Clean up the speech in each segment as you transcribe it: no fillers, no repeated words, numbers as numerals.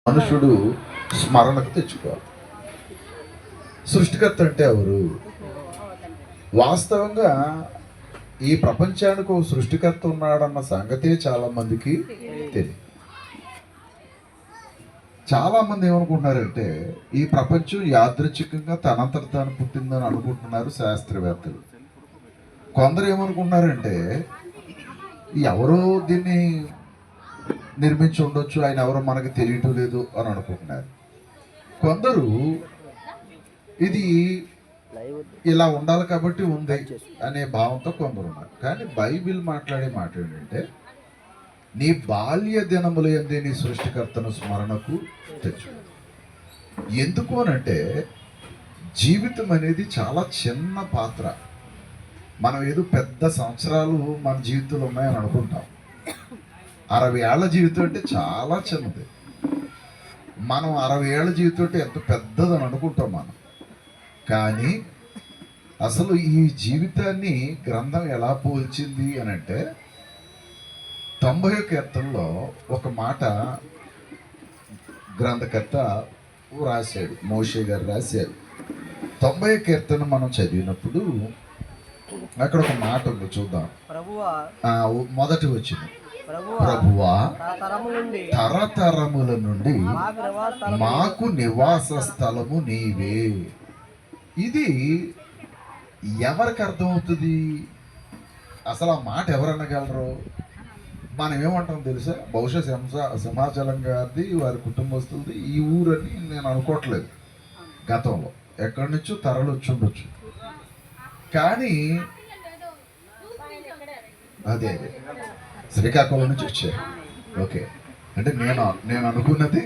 మనుషుడు స్మరణకు తెచ్చుకోవాలి. సృష్టికర్త అంటే ఎవరు? వాస్తవంగా ఈ ప్రపంచానికి ఒక సృష్టికర్త ఉన్నాడన్న సంగతే చాలా మందికి తెలియదు. చాలా మంది ఏమనుకుంటున్నారంటే ఈ ప్రపంచం యాదృచ్ఛికంగా తనంతట తాను పుట్టిందని అనుకుంటున్నారు శాస్త్రవేత్తలు. కొందరు ఏమనుకుంటున్నారంటే ఎవరో దీన్ని నిర్మించి ఉండొచ్చు, ఆయన ఎవరో మనకు తెలియటం లేదు అని అనుకుంటున్నారు. కొందరు ఇది ఇలా ఉండాలి కాబట్టి ఉంది అనే భావంతో కొందరు ఉన్నారు. కానీ బైబిల్ మాట్లాడే మాట ఏంటంటే నీ బాల్య దినముల యందే నీ సృష్టికర్తను స్మరణకు తెచ్చు. ఎందుకు అనంటే జీవితం అనేది చాలా చిన్న పాత్ర. మనం ఏదో పెద్ద సంవత్సరాలు మన జీవితంలో ఉన్నాయని అనుకుంటాం. 60 ఏళ్ల జీవితం అంటే చాలా చిన్నది. మనం 60 ఏళ్ల జీవితం అంటే ఎంత పెద్దదని అనుకుంటాం మనం. కానీ అసలు ఈ జీవితాన్ని గ్రంథం ఎలా పోల్చింది అని అంటే 90 కీర్తనలో ఒక మాట గ్రంథకర్త రాశాడు, మోషే గారు రాశారు. 90 కీర్తన మనం చదివినప్పుడు అక్కడ ఒక మాట ఉంది, చూద్దాం. మొదటి వచ్చింది, ప్రభువా తరతరముల నుండి మాకు నివాస స్థలము నీవే. ఇది ఎవరికి అర్థమవుతుంది? అసలు ఆ మాట ఎవరు అనగలరు? మనం ఏమంటాం తెలుసా? బహుశా సింహాచలం గారిది, వారి కుటుంబస్తులది ఈ ఊరని నేను అనుకోవట్లేదు. గతంలో ఎక్కడి నుంచో తరలు వచ్చి ఉండొచ్చు. కానీ అదే శ్రీకాకుళం నుంచి వచ్చారు. ఓకే, అంటే నేను అనుకున్నది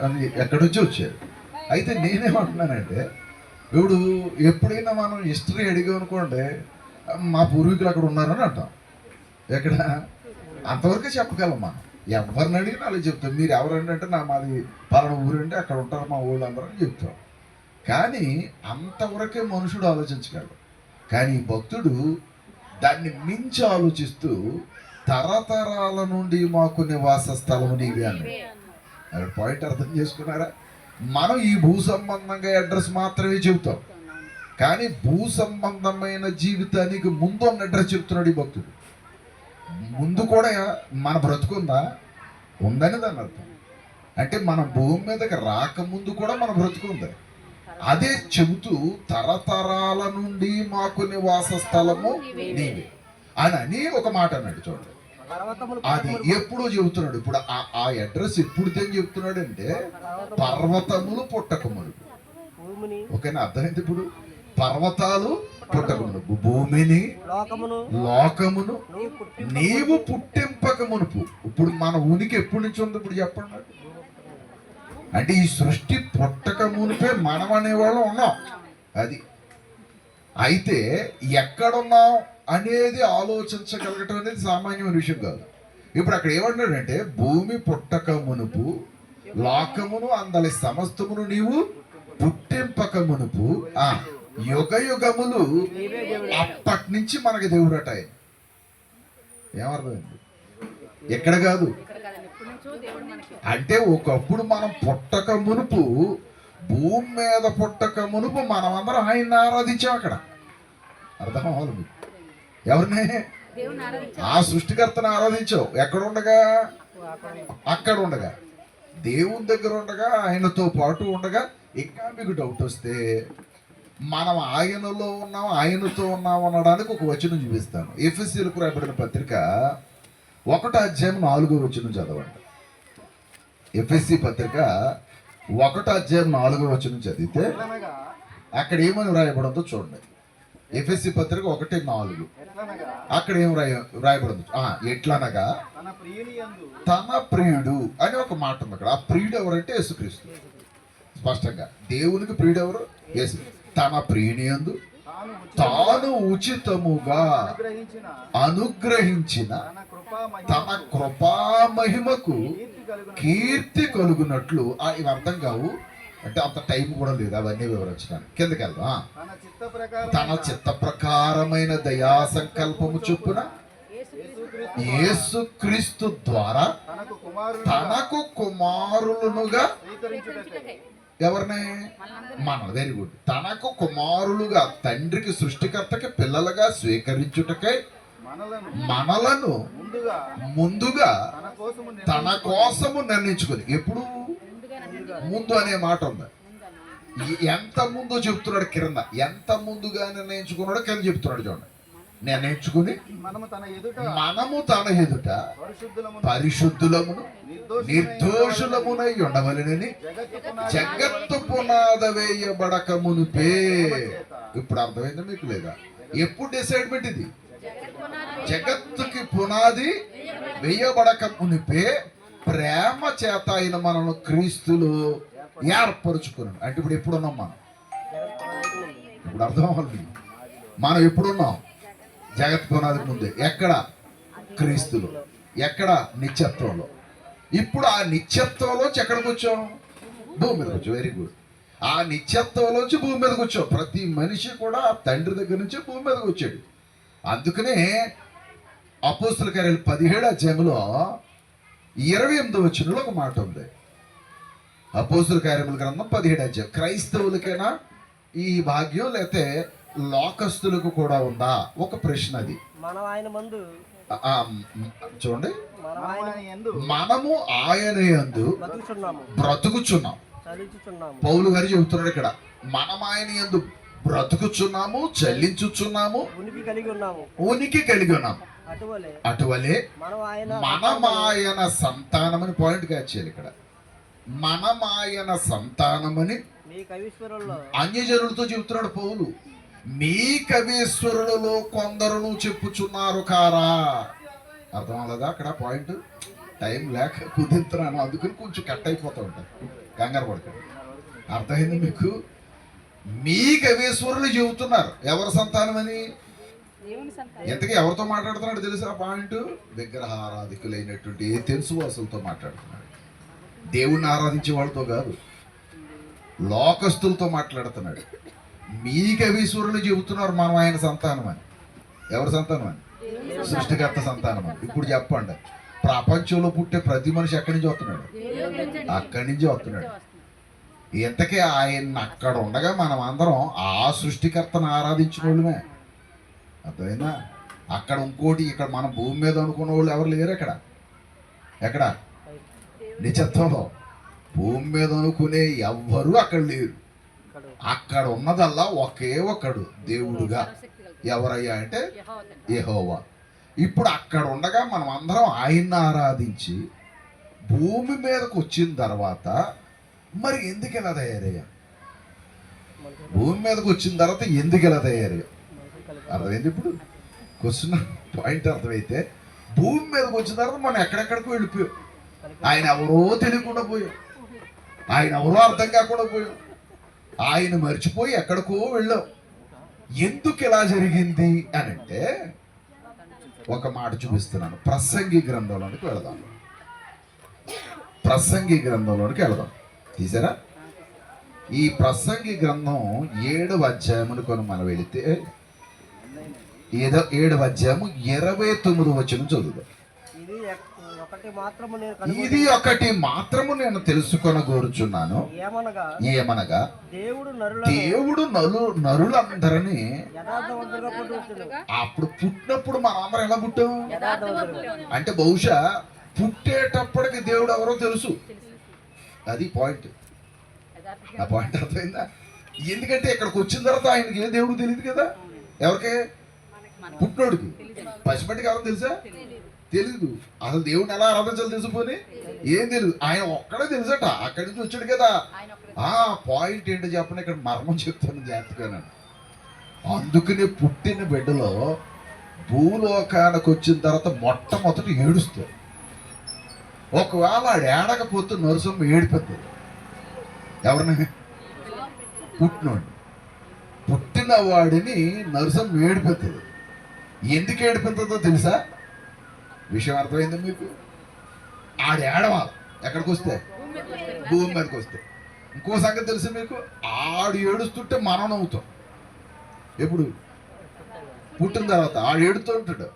అది ఎక్కడి నుంచి వచ్చారు. అయితే నేనేమంటున్నానంటే ఇప్పుడు ఎప్పుడైనా మనం హిస్టరీ అడిగామనుకోండి, మా పూర్వీకులు అక్కడ ఉన్నారని అంటాం. ఎక్కడ అంతవరకే చెప్పగలం మనం. ఎవరిని అడిగినా అలా చెప్తాం. మీరు ఎవరండి అంటే మాది పలానా ఊరండి, అక్కడ ఉంటారు మా ఊళ్ళో అందరూ అని చెప్తాం. కానీ అంతవరకే మనుషుడు ఆలోచించగలడు. కానీ భక్తుడు దాన్ని మించి ఆలోచిస్తూ తరతరాల నుండి మాకు నివాస స్థలము నీవే అన్నాడు. అక్కడ పాయింట్ అర్థం చేసుకున్నారా? మనం ఈ భూ సంబంధంగా అడ్రస్ మాత్రమే చెబుతాం, కానీ భూ సంబంధమైన జీవితానికి ముందు ఉన్న అడ్రస్ చెప్తున్నాడు ఈ భక్తుడు. ముందు కూడా మన బ్రతుకుందా? ఉందని దాని అర్థం. అంటే మన భూమి మీదకి రాకముందు కూడా మన బ్రతుకుంది. అదే చెబుతూ తరతరాల నుండి మాకు నివాస స్థలము నీవే అని ఒక మాట అన్నాడు. చూడండి, అది ఎప్పుడు చెబుతున్నాడు. ఇప్పుడు ఆ అడ్రస్ ఎప్పుడు చెబుతున్నాడు అంటే పర్వతములు పుట్టక మునుపు. ఓకేనా? అర్థమైంది? ఇప్పుడు పర్వతాలు పుట్టక మునుపు, భూమిని లోకమును నీవు పుట్టింపక మునుపు. ఇప్పుడు మన ఉనికి ఎప్పటి నుంచి ఉంది? ఇప్పుడు చెప్పండి. అంటే ఈ సృష్టి పుట్టక మునిపే మనం అనేవాళ్ళం ఉన్నాం. అది అయితే ఎక్కడున్నాం అనేది ఆలోచించగలగటం అనేది సామాన్యమైన విషయం కాదు. ఇప్పుడు అక్కడ ఏమన్నాడంటే భూమి పుట్టక మునుపు లోకమును అందలి సమస్తమును నీవు పుట్టింపక మునుపు యుగ యుగములు అప్పటి నుంచి మనకి దేవుడట. ఏమర్థమైంది? ఎక్కడ కాదు అంటే ఒకప్పుడు మనం పుట్టక మునుపు, భూమి మీద పుట్టక మునుపు మనమందరం ఆయన్ని ఆరాధించాం. అక్కడ అర్థం అవ్వాలి మీకు. ఎవరిని? ఆ సృష్టికర్తను ఆరాధించావు. ఎక్కడ ఉండగా? అక్కడ ఉండగా, దేవుని దగ్గర ఉండగా, ఆయనతో పాటు ఉండగా. ఇంకా మీకు డౌట్ వస్తే మనం ఆయనలో ఉన్నాం, ఆయనతో ఉన్నాం అనడానికి ఒక వచనం చూపిస్తాను. ఎఫెసీయులకు రాయబడిన పత్రిక 1వ అధ్యాయం 4వ వచనం చదవండి. ఎఫెసీ పత్రిక 1వ అధ్యాయం 4వ వచనం చదివితే అక్కడ ఏమని రాయబడిందో చూడండి. ఎఫెసీ పత్రిక 1:4 అక్కడ ఏం రాయబడింది? ఎట్లనగా తన ప్రియుడు అని ఒక మాట ఉంది అక్కడ. ఆ ప్రియుడు ఎవరంటే యేసుక్రీస్తు. స్పష్టంగా దేవునికి ప్రియుడు ఎవరు? యేసు. తన ప్రియుని యందు తాను ఉచితముగా అనుగ్రహించిన తన కృపా మహిమకు కీర్తి కలుగునట్లు. ఇవి అర్థం కావు అంటే అంత టైం కూడా లేదు అవన్నీ వివరించడానికి. కిందకి వెళ్దాం. తన చిత్త ప్రకారమైన దయా సంకల్పము చొప్పున యేసుక్రీస్తు ద్వారా తనకు కుమారులనుగా ఎవరిని మన వెరీ గుడ్ తనకు కుమారులుగా తండ్రికి సృష్టికర్తకి పిల్లలుగా స్వీకరించుటకై మనలను ముందుగా తన కోసము నిర్ణయించుకుని. ఎప్పుడు ముందు అనే మాట ఉంది. ఎంత ముందు చెప్తున్నాడు కింద, ఎంత ముందుగా నిర్ణయించుకున్నాడో కింద చెప్తున్నాడు చూడండి. నిర్ణయించుకుని మనము తన ఎదుట పరిశుద్ధులమును నిర్దోషులమునై ఉండవలెనని జగత్తు పునాద వేయబడక మునిపే. ఇప్పుడు అర్థమైందా మీకు లేదా? ఎప్పుడు డిసైడ్మెంట్ ఇది? జగత్తుకి పునాది వేయబడక మునిపే ప్రేమ చేత ఆయన మనను క్రీస్తులు ఏర్పరుచుకున్నాడు. అంటే ఇప్పుడు ఎప్పుడున్నాం మనం? ఇప్పుడు అర్థం అవ్వాలి. మనం ఎప్పుడున్నాం? జగత్ పునాదికి ముందే. ఎక్కడ? క్రీస్తులు. ఎక్కడ? నిత్యత్వంలో. ఇప్పుడు ఆ నిత్యత్వంలోంచి ఎక్కడికి వచ్చాం? భూమి మీదకి వచ్చాం. Very good. ఆ నిత్యత్వంలోంచి భూమి మీదకి వచ్చాం. ప్రతి మనిషి కూడా తండ్రి దగ్గర నుంచి భూమి మీదకి వచ్చాడు. అందుకనే అపోస్తుల కార్యాలు 17వ అధ్యాయంలో 28వ వచనంలో ఒక మాట ఉంది. అపోస్తుల కార్యముల గ్రంథం 17వ అధ్యాయం. క్రైస్తవులకైనా ఈ భాగ్యం లేకపోతే లోకస్తులకు కూడా ఉందా? ఒక ప్రశ్న అది. చూడండి, మనము ఆయన యందు బ్రతుకుచున్నాం. పౌలు గారు చెబుతున్నాడు ఇక్కడ, మనం ఆయన యందు బ్రతుకుచున్నాము, చెల్లించుచున్నాము, ఉనికి కలిగి ఉన్నాము. అటువలే మనమాయన సంతానమని పాయింట్ కాచేయాలి ఇక్కడ. మనమాయన సంతానమని అన్యజనులతో చెబుతున్నాడు పౌలు. మీ కవీశ్వరులలో కొందరును చెప్పుచున్నారు కారా? అర్థం అవ్వలేదా అక్కడ పాయింట్? టైం లేక కుదింతున్నాను, అందుకని కొంచెం కట్ అయిపోతూ ఉంటాను, కంగారు పడకండి. అర్థమైంది మీకు? మీ కవీశ్వరులు చెబుతున్నారు. ఎవరి సంతానం అని? ఎంతకీ ఎవరితో మాట్లాడుతున్నాడు తెలుసా పాయింట్? విగ్రహారాధికులైనటువంటి తెలుసు వాసులతో మాట్లాడుతున్నాడు. దేవుణ్ణి ఆరాధించే వాళ్ళతో కాదు, లోకస్తులతో మాట్లాడుతున్నాడు. మీ కవీశ్వరులు చెబుతున్నారు మనం ఆయన సంతానం అని. ఎవరి సంతానం అని? సృష్టికర్త సంతానం అని. ఇప్పుడు చెప్పండి, ప్రపంచంలో పుట్టే ప్రతి మనిషి ఎక్కడి నుంచి వస్తున్నాడు? అక్కడి నుంచి వస్తున్నాడు. ఇంతకీ ఆయన అక్కడ ఉండగా మనం అందరం ఆ సృష్టికర్తను ఆరాధించిన వాళ్ళమే. అర్థమైందా? అక్కడ ఇంకోటి, ఇక్కడ మన భూమి మీద అనుకున్న వాళ్ళు ఎవరు లేరు. ఎక్కడ? నిత్యత్వంలో భూమి మీద అనుకునే ఎవ్వరూ అక్కడ లేరు. అక్కడ ఉన్నదల్లా ఒకే ఒకడు దేవుడుగా. ఎవరయ్యా అంటే యెహోవా. ఇప్పుడు అక్కడ ఉండగా మనం అందరం ఆయన్ని ఆరాధించి భూమి మీదకు వచ్చిన తర్వాత మరి ఎందుకు ఇలా తయారయ్యా? భూమి మీదకు వచ్చిన తర్వాత ఎందుకు ఇలా తయారయ్యా? అర్థమైంది? ఇప్పుడు క్వశ్చన్ పాయింట్ అర్థమైతే, భూమి మీదకి వచ్చిన తర్వాత మనం ఎక్కడెక్కడికి వెళ్ళిపోయాం. ఆయన ఎవరో తెలియకుండా పోయాం, ఆయన ఎవరో అర్థం కాకుండా పోయాం, ఆయన మర్చిపోయి ఎక్కడికో వెళ్ళాం. ఎందుకు ఇలా జరిగింది అని అంటే ఒక మాట చూపిస్తున్నాను. ప్రసంగి గ్రంథంలోనికి వెళదాం. ప్రసంగి గ్రంథంలోనికి వెళదాం. తీసారా? ఈ ప్రసంగి గ్రంథం 7వ అధ్యాయమును కొని మనం వెళితే 7వ అధ్యాయము 29వ వచనం చదువుదాం. ఇది ఒకటి మాత్రము నేను తెలుసుకొనగోరుచున్నాను, ఏమనగా దేవుడు నరులందరినీ అప్పుడు పుట్టినప్పుడు మనందరం ఎలా పుట్టాం అంటే బహుశా పుట్టేటప్పటికి దేవుడు ఎవరో తెలుసు. అది పాయింట్. ఆ పాయింట్ అర్థమైందా? ఎందుకంటే ఇక్కడికి వచ్చిన తర్వాత ఆయనకి ఏ దేవుడు తెలియదు కదా. ఎవరికి? పుట్టినోడికి. పసిపట్టికి ఎవరో తెలుసా? తెలీదు. అసలు దేవుడిని ఎలా ఆరాధించాలో తెలుసుకొని ఏం తెలియదు. ఆయన ఒక్కడే తెలుసట, అక్కడి నుంచి వచ్చాడు కదా. ఆ పాయింట్ ఏంటో చెప్పండి, ఇక్కడ మర్మం చెప్తాను జాగ్రత్తగా. అందుకనే పుట్టిన బిడ్డలో భూలోకానికి వచ్చిన తర్వాత మొట్టమొదటి ఏడుస్తారు. ఒకవేళ ఆడు ఏడకపోతే నరసమ్మ ఏడిపోతుంది. ఎవరిని? పుట్టినోడు. పుట్టిన వాడిని నరసమ్మ ఏడిపోతుంది. ఎందుకు ఏడిపోతుందో తెలుసా? విషయం అర్థమైంది మీకు? ఆడు ఏడవాలి ఎక్కడికి వస్తే? భూమి మీదకి వస్తే. ఇంకో సంగతి తెలుసు మీకు? ఆడు ఏడుస్తుంటే మనం నవ్వుతాం. ఎప్పుడు? పుట్టిన తర్వాత ఆడు ఏడుతూ ఉంటాడు,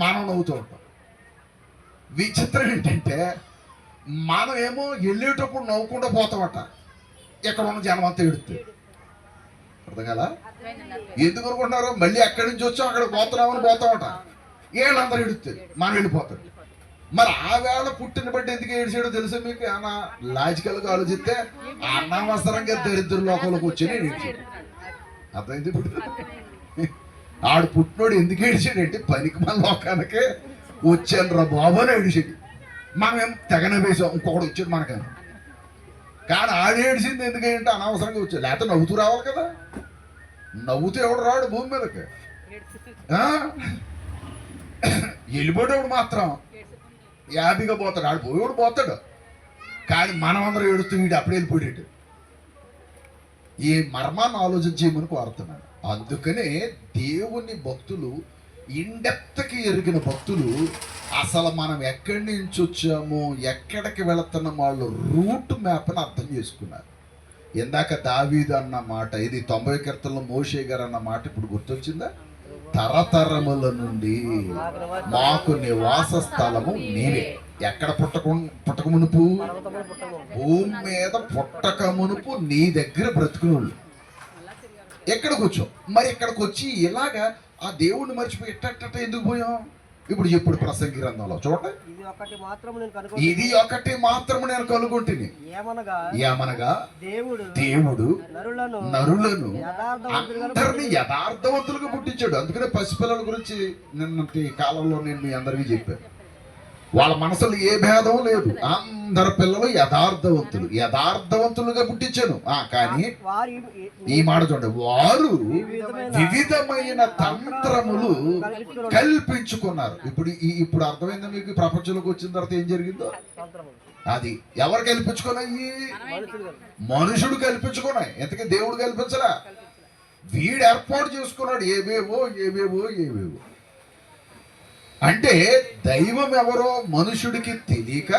మనం నవ్వుతూ ఉంటాం. విచిత్రం ఏంటంటే మనమేమో వెళ్ళేటప్పుడు నవ్వుకుంటూ పోతామట, ఎక్కడ ఉన్న జనం అంతా ఎడుతుంది. అర్థం కదా? ఎందుకు అనుకుంటున్నారు? మళ్ళీ ఎక్కడి నుంచి వచ్చాం అక్కడ పోతున్నామని పోతామట, వీళ్ళందరూ ఎడుతుంది, మనం వెళ్ళిపోతాం. మరి ఆ వేళ పుట్టిన బట్టి ఎందుకు ఏడ్చాడో తెలుసా మీకు? ఏమన్నా లాజికల్గా ఆలోచిస్తే అనవసరంగా దరిద్ర లోకంలోకి వచ్చి ఏడ్చాడు. అర్థమైంది? ఇప్పుడు ఆడు పుట్టినోడు ఎందుకు ఏడ్చాడంటే పనికి మన లోకానికి వచ్చాను రా బాబు అని ఏడిచాడు. మనమేం తెగన వేసాం, ఇంకొకటి వచ్చాడు మనకని. కానీ ఆడు ఏడిచింది ఎందుకంటే అనవసరంగా వచ్చాడు, లేకపోతే నవ్వుతూ రావాలి కదా. నవ్వుతూ ఎవడు రాడు భూమి మీదకి. వెళ్ళిపోయేవాడు మాత్రం యాభీగా పోతాడు, ఆడు పోయేవాడు పోతాడు. కానీ మనమందరం ఏడుస్తూ వీడు అప్పుడే వెళ్ళిపోయాడు. ఈ మర్మాన్ని ఆలోచించేయమని కోరుతున్నాను. అందుకనే దేవుని భక్తులు, ఇండెప్త్కి ఎరిగిన భక్తులు అసలు మనం ఎక్కడి నుంచి వచ్చామో ఎక్కడికి వెళుతున్నాం వాళ్ళు రూట్ మ్యాప్ని అర్థం చేసుకున్నారు. ఇందాక దావీదు అన్న మాట, ఇది 90 కీర్తనలో మోషే గారు అన్న మాట ఇప్పుడు గుర్తొచ్చిందా? తరతరముల నుండి మాకు నివాస స్థలము నీవే. ఎక్కడ పుట్టక మునుపు? భూమి మీద పుట్టక మునుపు నీ దగ్గర బ్రతుకునోళ్ళు. ఎక్కడికి వచ్చాం? మరి ఇక్కడికి వచ్చి ఇలాగా ఆ దేవుణ్ణి మర్చిపోయి ఎట్ట ఎందుకు పోయాం? ఇప్పుడు చెప్పుడు ప్రసంగి గ్రంథంలో చూడండి, ఇది ఒకటి మాత్రము నేను కనుగొంటిని, ఏమనగా దేవుడు నరులను అందరినీ యథార్థవంతులుగా పుట్టించాడు. అందుకనే పసిపిల్లల గురించి నిన్నటి కాలంలో నేను మీ అందరికీ చెప్పాను. వాళ్ళ మనసులో ఏ భేదం లేదు, అందరు పిల్లలు యథార్థవంతులుగా పుట్టించాను. కానీ ఈ మాట చూడండి, వారు వివిధమైన తంత్రములు కల్పించుకున్నారు. ఇప్పుడు అర్థమైందా మీకు? ప్రపంచంలోకి వచ్చిన తర్వాత ఏం జరిగిందో అది ఎవరు కల్పించుకున్నాయి? మనుషుడు కల్పించుకున్నాయి. ఎందుకంటే దేవుడు కల్పించరా, వీడు ఏర్పాటు చేసుకున్నాడు ఏవేవో. అంటే దైవం ఎవరో మనుషుడికి తెలియక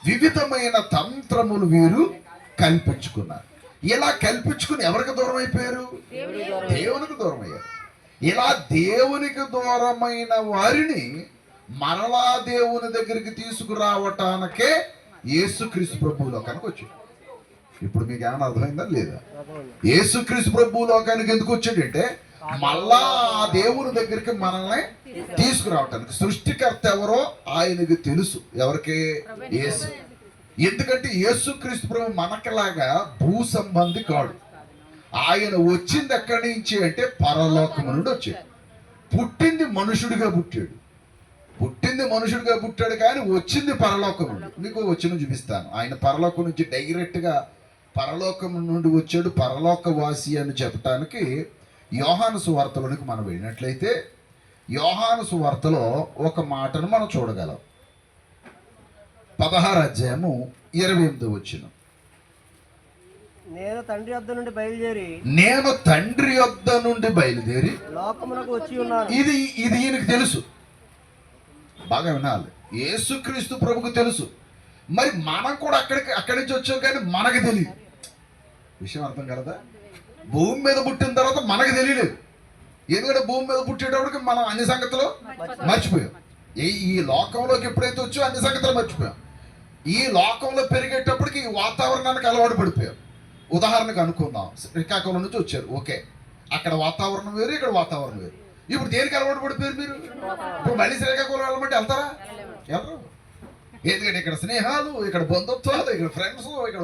వివిధమైన తంత్రములు వీరు కల్పించుకున్నారు. ఇలా కల్పించుకుని ఎవరికి దూరం అయిపోయారు? దేవునికి దూరం అయ్యారు. ఇలా దేవునికి దూరమైన వారిని మరలా దేవుని దగ్గరికి తీసుకురావటానికే యేసుక్రీస్తు ప్రభువు లోకానికి వచ్చాడు. ఇప్పుడు మీకు ఏమైనా అర్థమైందా లేదా? యేసుక్రీస్తు ప్రభువు లోకానికి ఎందుకు వచ్చాడంటే మళ్ళా ఆ దేవుని దగ్గరికి మనల్ని తీసుకురావటానికి. సృష్టికర్త ఎవరో ఆయనకు తెలుసు. ఎవరికి? యేసు. ఎందుకంటే యేసుక్రీస్తు ప్రభు మనకలాగా భూ సంబంధి కాడు. ఆయన వచ్చింది ఎక్కడి నుంచి అంటే పరలోకము నుండి వచ్చాడు. పుట్టింది మనుషుడిగా పుట్టాడు కానీ వచ్చింది పరలోకం నుండి. మీకు వచ్చిన చూపిస్తాను. ఆయన పరలోకం నుంచి డైరెక్ట్గా పరలోకం నుండి వచ్చాడు, పరలోకవాసి అని చెప్పటానికి యోహాను సువార్తలోనికి మనం వెళ్ళినట్లయితే యోహాను సువార్తలో ఒక మాటను మనం చూడగలం. 16వ అధ్యాయము 28వ వచనం. నేను తండ్రి యొద్ద నుండి బయలుదేరి లోకమునకు వచ్చి ఉన్నాను. ఇది ఈయనకు తెలుసు. బాగా వినాలి. యేసుక్రీస్తు ప్రభుకు తెలుసు. మరి మనం కూడా అక్కడి నుంచి వచ్చాం కానీ మనకు తెలియదు. విషయం అర్థం కలదా? భూమి మీద పుట్టిన తర్వాత మనకు తెలియలేదు. ఎందుకంటే భూమి మీద పుట్టేటప్పటికి మనం అన్ని సంగతులు మర్చిపోయాం. ఈ లోకంలోకి ఎప్పుడైతే వచ్చో అన్ని సంగతులు మర్చిపోయాం. ఈ లోకంలో పెరిగేటప్పటికి ఈ వాతావరణానికి అలవాటు పడిపోయాం. ఉదాహరణకు అనుకుందాం, శ్రీకాకుళం నుంచి వచ్చారు, ఓకే, అక్కడ వాతావరణం వేరు, ఇక్కడ వాతావరణం వేరు. ఇప్పుడు దేనికి అలవాటు పడిపోయారు మీరు? ఇప్పుడు మళ్ళీ శ్రీకాకుళం వెళ్ళమంటే వెళ్తారా? ఎవరు? ఎందుకంటే ఇక్కడ స్నేహాలు, ఇక్కడ బంధుత్వాలు, ఇక్కడ ఫ్రెండ్స్, ఇక్కడ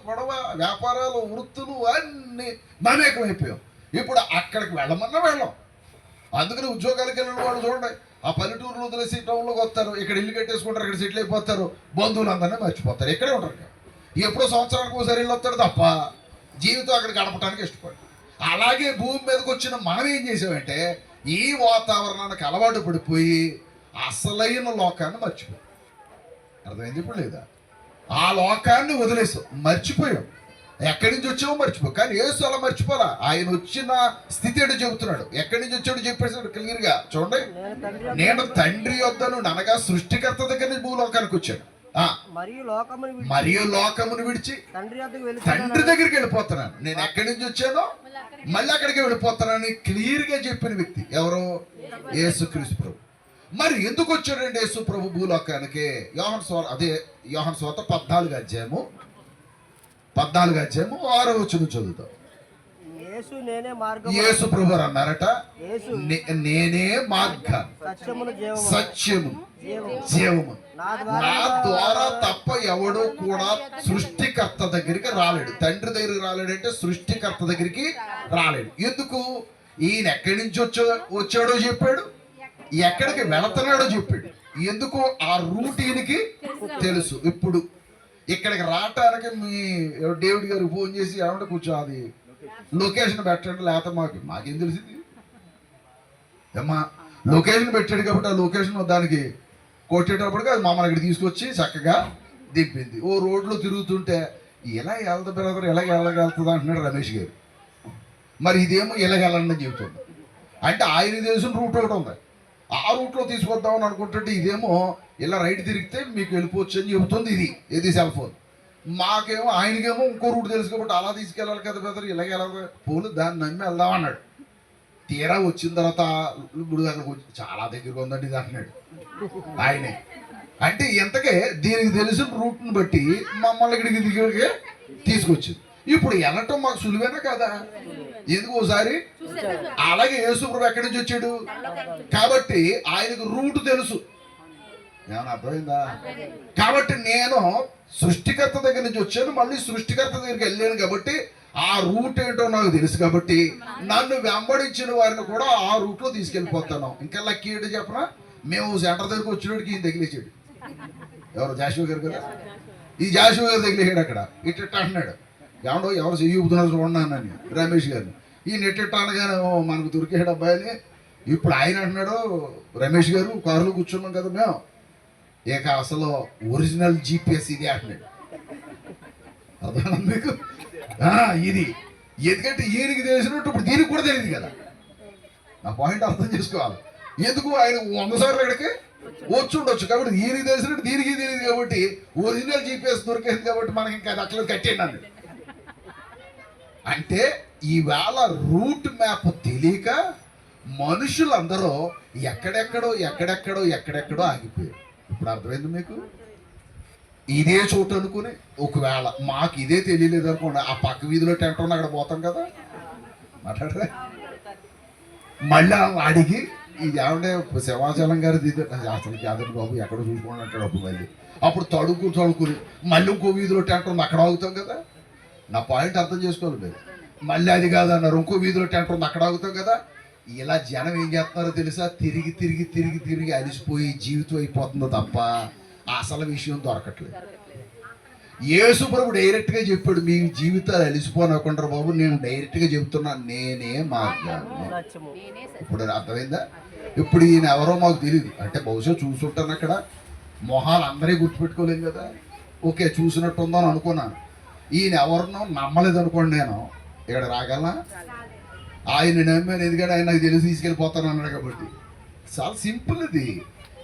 గొడవ, వ్యాపారాలు, వృత్తులు అన్నీ మమేకమైపోయాం. ఇప్పుడు అక్కడికి వెళ్ళమన్నా వెళ్ళాం. అందుకని ఉద్యోగాలకు వెళ్ళిన వాళ్ళు చూడండి, ఆ పల్లెటూరులో వదిలేసి టౌన్లోకి వస్తారు, ఇక్కడ ఇల్లు కట్టేసుకుంటారు, ఇక్కడ సెటిల్ అయిపోతారు, బంధువులందరినీ మర్చిపోతారు, ఇక్కడే ఉంటారు. ఎప్పుడో సంవత్సరానికి ఒకసారి ఇల్లు వస్తాడు తప్ప జీవితం అక్కడ గడపడానికి ఇష్టపడు. అలాగే భూమి మీదకి వచ్చిన మనం ఏం చేసామంటే ఈ వాతావరణానికి అలవాటు పడిపోయి అసలైన లోకాన్ని మర్చిపోయాం. అర్థమైంది ఇప్పుడు లేదా? ఆ లోకాన్ని వదిలేసాం, మర్చిపోయాం. ఎక్కడి నుంచి వచ్చామో మర్చిపోయాం. కానీ యేసు అలా మర్చిపోలా. ఆయన వచ్చిన స్థితి ఏంటో చెబుతున్నాడు. ఎక్కడి నుంచి వచ్చాడో చెప్పేసాడు క్లియర్గా. చూడండి, నేను తండ్రి యొద్ద నుండి, అనగా సృష్టికర్త దగ్గర నుంచి భూలోకానికి వచ్చాడు. మరియు లోకమును విడిచి తండ్రి దగ్గరికి వెళ్ళిపోతున్నాను. నేను ఎక్కడి నుంచి వచ్చానో మళ్ళీ అక్కడికి వెళ్ళిపోతున్నానని క్లియర్గా చెప్పిన వ్యక్తి ఎవరు? యేసుక్రీస్తు ప్రభు. మరి ఎందుకు వచ్చాడండి యేసు ప్రభు భూలోకానికి? యోహాను సువార్త 14 అధ్యాయము 6వ వచనం చదువుతాం. యేసు నేనే మార్గము, యేసు ప్రభు అన్నారట, యేసు నేనే మార్గం, సత్యమును, జీవము, సత్యము, జీవము. నా ద్వారా తప్ప ఎవడో కూడా సృష్టికర్త దగ్గరికి రాలేడు. తండ్రి దగ్గరికి రాలేడంటే సృష్టికర్త దగ్గరికి రాలేడు. ఎందుకు? ఈయన ఎక్కడి నుంచి వచ్చాడో చెప్పాడు, ఎక్కడికి వెళుతున్నాడో చెప్పాడు. ఎందుకు? ఆ రూట్ ఈయనకి తెలుసు. ఇప్పుడు ఇక్కడికి రావటానికి మీ డేవిడ్ గారు ఫోన్ చేసి ఏమంటే కూర్చో అది లొకేషన్ పెట్టండి, లేకపోతే మాకేం తెలిసింది అమ్మా. లొకేషన్ పెట్టాడు కాబట్టి ఆ లొకేషన్ దానికి కొట్టేటప్పటికి అది మమ్మల్ని ఇక్కడ తీసుకొచ్చి చక్కగా దింపింది. ఓ రోడ్లో తిరుగుతుంటే ఎలా వెళ్తా బ్రదర్, ఎలాగెళ్తుంది అంటున్నాడు రమేష్ గారు. మరి ఇదేమో ఎలాగెళ్ళండి అని చెబుతుంది. అంటే ఆయన తెలిసిన రూట్ ఒకటి ఉంది, ఆ రూట్లో తీసుకొద్దామని అనుకుంటుంటే ఇదేమో ఇలా రైట్ తిరిగితే మీకు వెళ్ళిపోవచ్చు అని చెబుతుంది. ఇది సెల్ ఫోన్. మాకేమో ఆయనకేమో ఇంకో రూట్ తెలుసు కాబట్టి అలా తీసుకెళ్ళాలి కదా బ్రదర్, ఇలాగెళ్ళాలి పోలు దాన్ని నమ్మి వెళ్దాం అన్నాడు. తీరా వచ్చిన తర్వాత ఇప్పుడు దగ్గరకు వచ్చి చాలా దగ్గరగా ఉందండి ఇది అంటున్నాడు ఆయనే. అంటే ఇంతకే దీనికి తెలిసిన రూట్ని బట్టి మమ్మల్ని ఇక్కడికి తీసుకొచ్చింది. ఇప్పుడు వెళ్ళటం మాకు సులువేనా కదా? ఎందుకు ఒకసారి అలాగే యేసుప్రభు ఎక్కడి నుంచి వచ్చాడు కాబట్టి ఆయనకు రూట్ తెలుసు. ఏమన్నా అర్థమైందా? కాబట్టి నేను సృష్టికర్త దగ్గర నుంచి వచ్చాను, మళ్ళీ సృష్టికర్త దగ్గరికి వెళ్ళాను కాబట్టి ఆ రూట్ ఏంటో నాకు తెలుసు కాబట్టి నన్ను వెంబడించిన వారిని కూడా ఆ రూట్లో తీసుకెళ్ళిపోతాను. ఇంకా లక్కీ ఏంటో చెప్పనా, మేము సెంటర్ దగ్గరకు వచ్చినోడికి ఈయన తగిలేసాడు. ఎవరు? జాషువా గారు కదా. ఈ జాషువా గారు తగిలేసాడు అక్కడ. ఇట్ట అంటున్నాడు, ఎవరు చెయ్యుతున్నారు చూడండి అని రమేష్ గారిని. ఈ నెట్టిట్ట అనగానే మనకు దొరికేడు అబ్బాయిని. ఇప్పుడు ఆయన అంటున్నాడు, రమేష్ గారు కారులో కూర్చున్నాం కదా మేము, ఇక అసలు ఒరిజినల్ GPS ఇది అంటున్నాడు. అర్థం మీకు? ఇది ఎందుకంటే ఈయనకి తెలిసినట్టు ఇప్పుడు దీనికి కూడా తెలియదు కదా. నా పాయింట్ అర్థం చేసుకోవాలి. ఎందుకు? ఆయన 100 సార్లు ఇక్కడికి వచ్చి ఉండొచ్చు కాబట్టి ఈయనకి తెలిసినట్టు దీనికి తెలియదు కాబట్టి ఒరిజినల్ GPS దొరికేది కాబట్టి మనకి ఇంకా అది అట్లా కట్టేయండి అన్నాడు. అంటే ఈవేళ రూట్ మ్యాప్ తెలియక మనుషులందరూ ఎక్కడెక్కడో ఆగిపోయారు. ఇప్పుడు అర్థమైంది మీకు? ఇదే చోటు అనుకుని ఒకవేళ మాకు ఇదే తెలియలేదు అనుకోండి, ఆ పక్క వీధిలో టెంట్ ఉన్న అక్కడ పోతాం కదా మాట్లాడరా. మళ్ళీ అడిగి ఇది ఏమంటే శివాచలం గారి దిద్దు అసలు కాదండి బాబు ఎక్కడ చూసుకోండి అంటాడు. అప్పుడు మళ్ళీ అప్పుడు తడుకుని మళ్ళీ ఇంకో వీధిలో టెంట్ ఉంది అక్కడ ఆగుతాం కదా. నా పాయింట్ అర్థం చేసుకోవాలి మీరు. మళ్ళీ అది కాదన్నారు, ఇంకో వీధిలో టెంట్ ఉంది అక్కడ ఆగుతాం కదా. ఇలా జనం ఏం చేస్తున్నారో తెలుసా? తిరిగి అలిసిపోయి జీవితం అయిపోతుందో తప్ప అసలు విషయం దొరకట్లేదు. యేసు ప్రభు డైరెక్ట్గా చెప్పాడు, మీ జీవితాలు అలిసిపోనకుండా బాబు, నేను డైరెక్ట్గా చెబుతున్నాను, నేనే మార్గాన్ని. ఇప్పుడు అర్థమైందా? ఇప్పుడు ఈయన ఎవరో మాకు తెలియదు అంటే బహుశా చూసుంటాను అక్కడ, మొహాలు అందరే గుర్తుపెట్టుకోలేదు కదా. ఓకే చూసినట్టు ఉందని అనుకున్నాను. ఈయన ఎవరినో నమ్మలేదు అనుకోండి, నేను ఇక్కడ రాగలనా? ఆయన నమ్మాను ఎందుకంటే ఆయన నాకు తెలిసి తీసుకెళ్ళిపోతాను అన్నాడు కాబట్టి. చాలా సింపుల్ ఇది.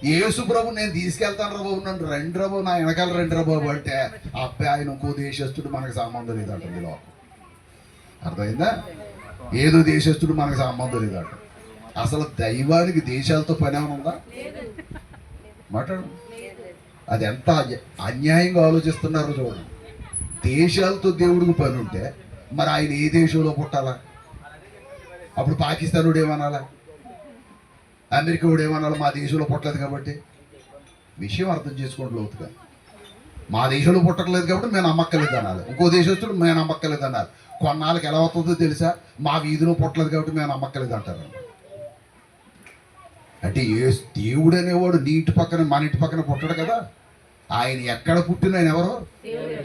యేసు ప్రభు నేను తీసుకెళ్తాను రా బాబు, నన్ను రెండు రా బాబు, నా వెనకాల రెండు రా బాబు అంటే అబ్బాయి ఆయన ఇంకో దేశస్తుడు మనకు సంబంధం లేదంటుంది లోకం. అర్థమైందా? ఏదో దేశస్తుడు మనకు సంబంధం లేదంట. అసలు దైవానికి దేశాలతో పని ఏమైనా ఉందా? మాట్లాడు. అది ఎంత అన్యాయంగా ఆలోచిస్తున్నారో చూడండి. దేశాలతో దేవుడికి పని ఉంటే మరి ఆయన ఏ దేశంలో పుట్టాలా? అప్పుడు పాకిస్తానుడు ఏమనాలా, అమెరికా వాడు ఏమనాలి? మా దేశంలో పుట్టలేదు కాబట్టి. విషయం అర్థం చేసుకోండి లోతుగా. మా దేశంలో పుట్టలేదు కాబట్టి మేము నమ్మక్కలేదు అనాలి. ఇంకో దేశస్తుడు మేము నమ్మక్కలేదు అన్నారు. కొన్నాళ్ళకి ఎలా అవుతుందో తెలుసా? మా వీధిలో పుట్టలేదు కాబట్టి మేము నమ్మక్కలేదు అంటారు. అంటే దేవుడు అనేవాడు నీ ఇంటి పక్కన మన ఇంటి పక్కన పుట్టడు కదా. ఆయన ఎక్కడ పుట్టిన ఆయన ఎవరో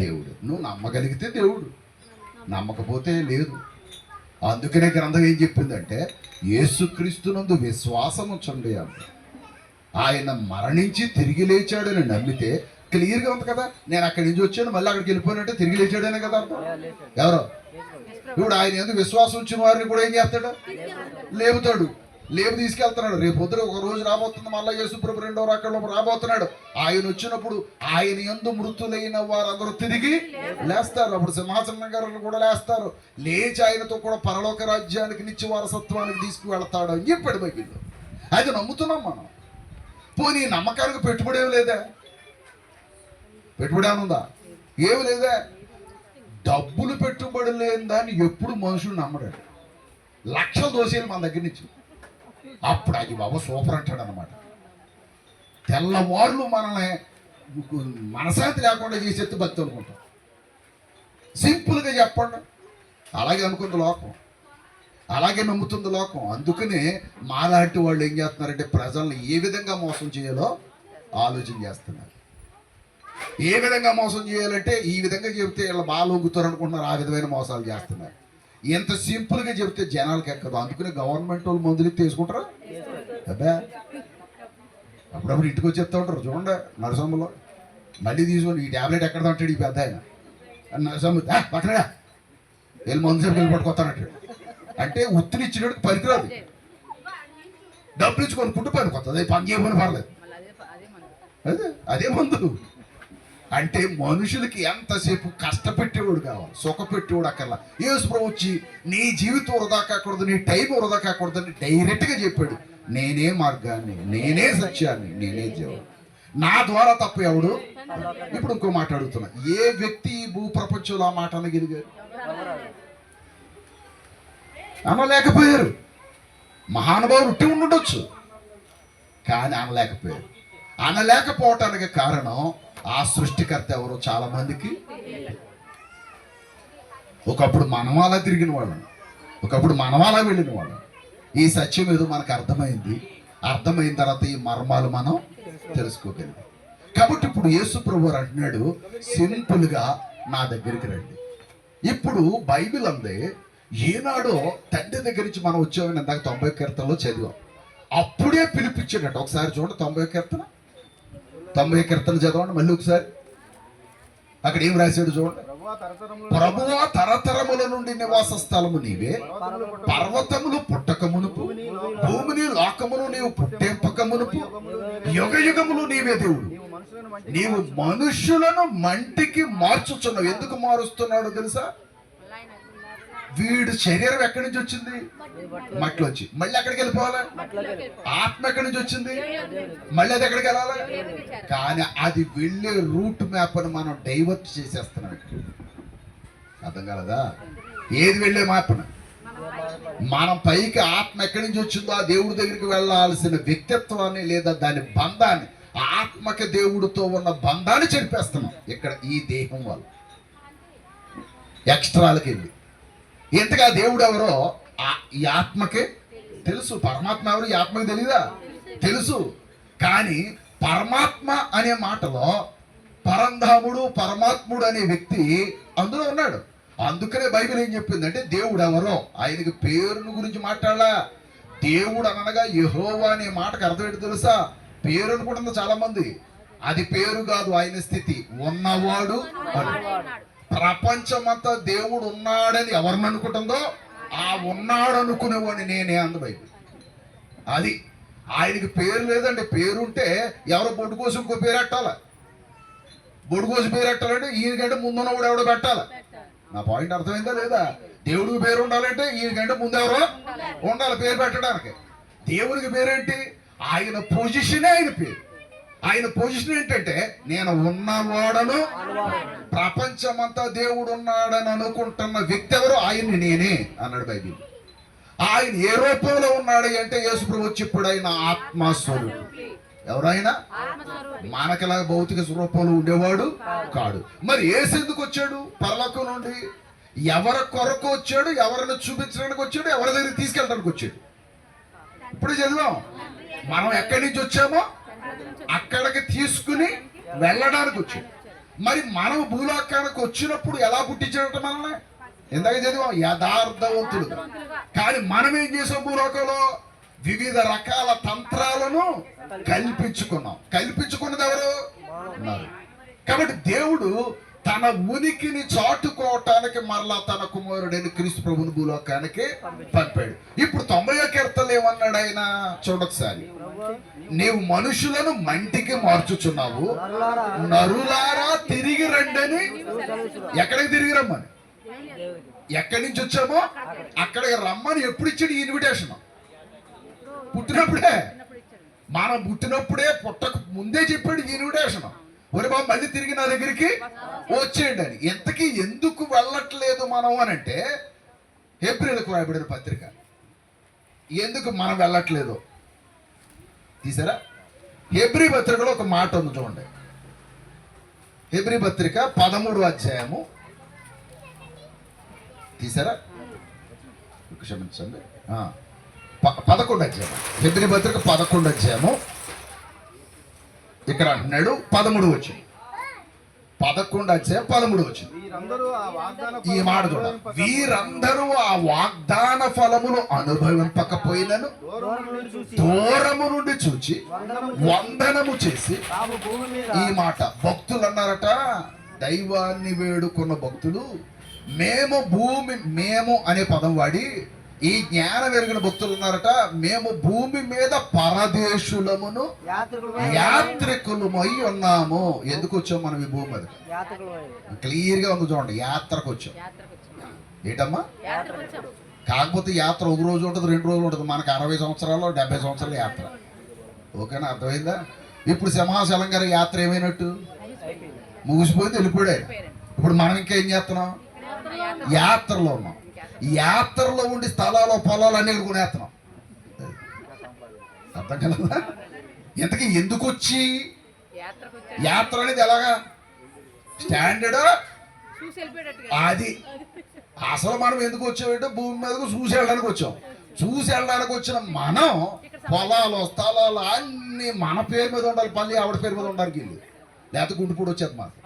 దేవుడు. నువ్వు నమ్మగలిగితే దేవుడు, నమ్మకపోతే లేదు. అందుకనే గ్రంథం ఏం చెప్పిందంటే యేసుక్రీస్తునందు విశ్వాసం ఉంచండి అని. ఆయన మరణించి తిరిగి లేచాడని నమ్మితే క్లియర్గా ఉంది కదా. నేను అక్కడి నుంచి వచ్చాను మళ్ళీ అక్కడికి వెళ్ళిపోయినట్టే తిరిగి లేచాడనే కదా అర్థం. ఎవరో ఇప్పుడు ఆయన ఎందుకు విశ్వాసం ఉంచిన వారిని కూడా ఏం చేస్తాడు? లేపుతాడు, లేపు తీసుకెళ్తున్నాడు. రేపు పొద్దున ఒక రోజు రాబోతుంది, మళ్ళీ యేసుప్రభు రెండో రాకడలో రాబోతున్నాడు. ఆయన వచ్చినప్పుడు ఆయన యందు మృతులైన వారందరూ తిరిగి లేస్తారు. అప్పుడు సింహాసనం గారు కూడా లేస్తారు. లేచి ఆయనతో కూడా పరలోక రాజ్యానికి నిత్య వారసత్వానికి తీసుకువెళ్తాడు అని చెప్పాడు బైబిల్లో. అది నమ్ముతున్నాం మనం. పోనీ నమ్మకానికి పెట్టుబడి ఏమి లేదా? పెట్టుబడి ఏమనుందా? ఏమి లేదా? డబ్బులు పెట్టుబడి లేని దాన్ని ఎప్పుడు మనుషులు నమ్మడాడు. లక్షలు దోసేయాలి మన దగ్గర నుంచి, అప్పుడు అది బాబా సూపర్ అంటాడు అనమాట. తెల్లవార్లు మనల్ని మనశాంతి లేకుండా చేసేది భక్తి అనుకుంటాం. సింపుల్గా చెప్పండి, అలాగే అనుకుంది లోకం, అలాగే నమ్ముతుంది లోకం. అందుకనే మాలాంటి వాళ్ళు ఏం చేస్తున్నారంటే ప్రజల్ని ఏ విధంగా మోసం చేయాలో ఆలోచన చేస్తున్నారు. ఏ విధంగా మోసం చేయాలంటే ఈ విధంగా చెబితే వీళ్ళు బాగా లొంగుతారు అనుకుంటున్నారు, ఆ విధమైన మోసాలు చేస్తున్నారు. ఎంత సింపుల్గా చెబితే జనాలకు ఎక్కదు. అందుకనే గవర్నమెంట్ వాళ్ళు మందులు తీసుకుంటారా అబ్బా, అప్పుడప్పుడు ఇంటికి వచ్చి చెప్తా ఉంటారు. చూడండి నరసమ్మలో మళ్ళీ తీసుకోండి, ఈ ట్యాబ్లెట్ ఎక్కడ అంటాడు ఈ పెద్ద ఆయన. నరసమ్మ పక్కన వెళ్ళి మందు చెప్పి వెళ్ళి పట్టుకొస్తానంటాడు. అంటే ఉత్తినిచ్చినట్టు పనికిరాదు, డబ్బులు ఇచ్చి కొనుక్కుంటూ పనికొస్తుంది. పని చేయమని పర్లేదు, అదే మందు. అంటే మనుషులకి ఎంతసేపు కష్టపెట్టేవాడు కావాలి, సుఖపెట్టేవాడు అక్కర్లా. యేసు ప్రభు వచ్చి నీ జీవితం వృధా కాకూడదు, నీ టైం వృధా కాకూడదని డైరెక్ట్గా చెప్పాడు. నేనే మార్గాన్ని, నేనే సత్యాన్ని, నేనే జీవం, నా ద్వారా తప్ప ఎవడు. ఇప్పుడు ఇంకో మాట అడుగుతున్నా, ఏ వ్యక్తి భూ ప్రపంచంలో ఆ మాట అనగలిగారు? అనలేకపోయారు. మహానుభావులు ఉట్టి ఉండొచ్చు, కానీ అనలేకపోయారు. అనలేకపోవటానికి కారణం ఆ సృష్టికర్త ఎవరో చాలా మందికి. ఒకప్పుడు మనవాలా తిరిగిన వాళ్ళం, ఒకప్పుడు మనవాలా వెళ్ళిన వాళ్ళం. ఈ సత్యం ఏదో మనకు అర్థమైంది. అర్థమైన తర్వాత ఈ మర్మాలు మనం తెలుసుకోగలిగాం. కాబట్టి ఇప్పుడు యేసు ప్రభువు అంటున్నాడు, సింపుల్గా నా దగ్గరికి రండి. ఇప్పుడు బైబిల్ అందే ఏనాడో తండ్రి దగ్గర నుంచి మనం వచ్చామని ఇందాక 90 కీర్తనలో చదివాం. అప్పుడే పిలిపించాడట. ఒకసారి చూడండి 90 కీర్తన, 90 కీర్తన చదవండి మళ్ళీ ఒకసారి. అక్కడ ఏం రాశాడు చూడండి. ప్రభువా తరతరముల నుండి నివాస స్థలము నీవే, పర్వతములు పుట్టక మునుపు, భూమిని లోకమును నీవు పుట్టేంపక మునుపు, యుగ యుగములు నీవే దేవుడు. నీవు మనుషులను మంటికి మార్చుచున్నావు. ఎందుకు మారుస్తున్నాడు తెలుసా? వీడు శరీరం ఎక్కడి నుంచి వచ్చింది? మట్టిలో వచ్చి మళ్ళీ ఎక్కడికి వెళ్ళిపోవాలి? ఆత్మ ఎక్కడి నుంచి వచ్చింది? మళ్ళీ అది ఎక్కడికి వెళ్ళాలి? కానీ అది వెళ్ళే రూట్ మ్యాప్ అని మనం డైవర్ట్ చేసేస్తున్నాం. అర్థం కాలదా? ఏది వెళ్ళే మ్యాప్? మనం పైకి ఆత్మ ఎక్కడి నుంచి వచ్చిందో ఆ దేవుడి దగ్గరికి వెళ్ళాల్సిన వ్యక్తిత్వాన్ని లేదా దాని బంధాన్ని, ఆత్మకి దేవుడితో ఉన్న బంధాన్ని చెరిపేస్తున్నాం ఇక్కడ ఈ దేహం వల్ల. ఎక్స్ట్రాలకి వెళ్ళి ఎంతగా దేవుడు ఎవరో ఈ ఆత్మకే తెలుసు. పరమాత్మ ఎవరు ఈ ఆత్మకి తెలీదా? తెలుసు. కానీ పరమాత్మ అనే మాటలో పరంధాముడు, పరమాత్ముడు అనే వ్యక్తి అందులో ఉన్నాడు. అందుకనే బైబిల్ ఏం చెప్పిందంటే దేవుడు ఎవరో ఆయనకి పేరును గురించి మాట్లాడాలా. దేవుడు అనగా యెహోవా అనే మాటకు అర్థం ఏంటి తెలుసా? పేరు అనుకుంటుంది చాలా మంది. అది పేరు కాదు, ఆయన స్థితి. ఉన్నవాడు అని. ప్రపంచమంతా దేవుడు ఉన్నాడని ఎవరిని అనుకుంటుందో ఆ ఉన్నాడు అనుకునేవాడిని నేనే అంది బైబిల్. అది ఆయనకి పేరు లేదండి. పేరుంటే ఎవరో బొడ్డు కోసం ఇంకో పేరు పెట్టాలా? బొడ్డు కోసం పేరు పెట్టాలంటే ఈయనకంటే ముందున్నవాడు ఎవడో పెట్టాలా? నా పాయింట్ అర్థమైందా లేదా? దేవుడికి పేరు ఉండాలంటే ఈయనకంటే ముందు ఎవరో ఉండాలి పేరు పెట్టడానికి. దేవుడికి పేరేంటి? ఆయన పొజిషనే ఆయన పేరు. ఆయన పొజిషన్ ఏంటంటే నేను ఉన్నవాడను, ప్రపంచమంతా దేవుడు ఉన్నాడని అనుకుంటున్న వ్యక్తి ఎవరు? ఆయన్ని నేనే అన్నాడు బైబిల్. ఆయన ఏ రూపంలో ఉన్నాడు అంటే యేసు ప్రభు వచ్చి ఇప్పుడు ఆయన ఆత్మస్వరూపుడు. ఎవరైనా మనకలా భౌతిక రూపంలో ఉండేవాడు కాడు. మరి యేసు ఎందుకు వచ్చాడు? పరలోకం నుండి ఎవరి కొరకు వచ్చాడు? ఎవరిని చూపించడానికి వచ్చాడు? ఎవరి దగ్గరికి తీసుకెళ్ళడానికి వచ్చాడు? ఇప్పుడు చదివాం. మనం ఎక్కడి నుంచి వచ్చామో అక్కడికి తీసుకుని వెళ్ళడానికి వచ్చాడు. మరి మనం భూలోకానికి వచ్చినప్పుడు ఎలా పుట్టించాడట మనల్ని? ఇందాక చదివాం యథార్థవంతుడు. కానీ మనం ఏం చేసాం? భూలోకంలో వివిధ రకాల తంత్రాలను కల్పించుకున్నాం. కల్పించుకున్నది ఎవరు? ఉన్నారు. కాబట్టి దేవుడు తన ఉనికిని చాటుకోవటానికి మరలా తన కుమారుడైన క్రీస్తు ప్రభుని భూలోకానికి పంపాడు. ఇప్పుడు 90వ కీర్తనలో ఏమన్నాడు ఆయన? చూడొకసారి. నీవు మనుషులను మంటికి మార్చుచున్నావు, నరులారా తిరిగి రండని. ఎక్కడికి తిరిగి రమ్మని? ఎక్కడి నుంచి వచ్చామో అక్కడికి రమ్మని ఎప్పుడు ఇచ్చాడు ఈ ఇన్విటేషన్? పుట్టినప్పుడే. మనం పుట్టినప్పుడే పుట్టక ముందే చెప్పాడు ఈ ఇన్విటేషన్. ఒరే బాబు మళ్ళీ తిరిగి నా దగ్గరికి వచ్చేయండి అని. ఎంతకీ ఎందుకు వెళ్ళట్లేదు మనం అని అంటే, ఏప్రిల్కు రాయబడిన పత్రిక ఎందుకు మనం వెళ్ళట్లేదు తీసారా? హెబ్రీ పత్రికలో ఒక మాట ఉంది చూడండి. హెబ్రీ పత్రిక 13వ అధ్యాయము తీసారా? క్షమించండి, 11వ అధ్యాయం. హెబ్రీ పత్రిక 11వ అధ్యాయము. ఇక్కడ అంటున్నాడు 13 వచ్చింది. 11 అధ్యాయం 13 వచ్చింది. ఈ మాట చూడ, వీరందరూ ఆ వాగ్దాన ఫలములు అనుభవింపకపోయినను దూరము నుండి చూచి వందనము చేసి, ఈ మాట భక్తులు అన్నారట, దైవాన్ని వేడుకున్న భక్తులు, మేము అనే పదం వాడి ఈ జ్ఞానం వెలిగిన భక్తులు ఉన్నారట, మేము భూమి మీద పరదేశులమును యాత్రికులమై ఉన్నాము. ఎందుకు వచ్చాం మనం ఈ భూమి మీద? క్లియర్ గా ఉంది చూడండి, యాత్రకు వచ్చాం. ఏంటమ్మా? కాకపోతే యాత్ర ఒక రోజు ఉంటుంది, 2 రోజులు ఉంటుంది. మనకు 60 సంవత్సరాలు 70 సంవత్సరాల యాత్ర. ఓకేనా? అర్థమైందా? ఇప్పుడు సింహాచలం గారి యాత్ర ఏమైనట్టు? ముగిసిపోయింది, వెళ్ళిపోయాడు. ఇప్పుడు మనం ఇంకా ఏం చేస్తున్నాం? యాత్రలో ఉన్నాం. యాత్రలో ఉండి స్థలాలు పొలాలు అన్ని కొనేస్తున్నాం. అర్థం కదా? ఎంతకీ ఎందుకు వచ్చి యాత్ర అనేది ఎలాగా స్టాండర్డ్ అది అసలు మనం ఎందుకు వచ్చామంటే భూమి మీదకు చూసి వెళ్ళడానికి వచ్చాం. చూసి వెళ్ళడానికి వచ్చిన మనం పొలాలు స్థలాలు అన్ని మన పేరు మీద ఉండాలి, పల్లి ఆవిడ పేరు మీద ఉండడానికి వెళ్ళి, లేకపోతే గుంటుపూడి వచ్చేది మాకు.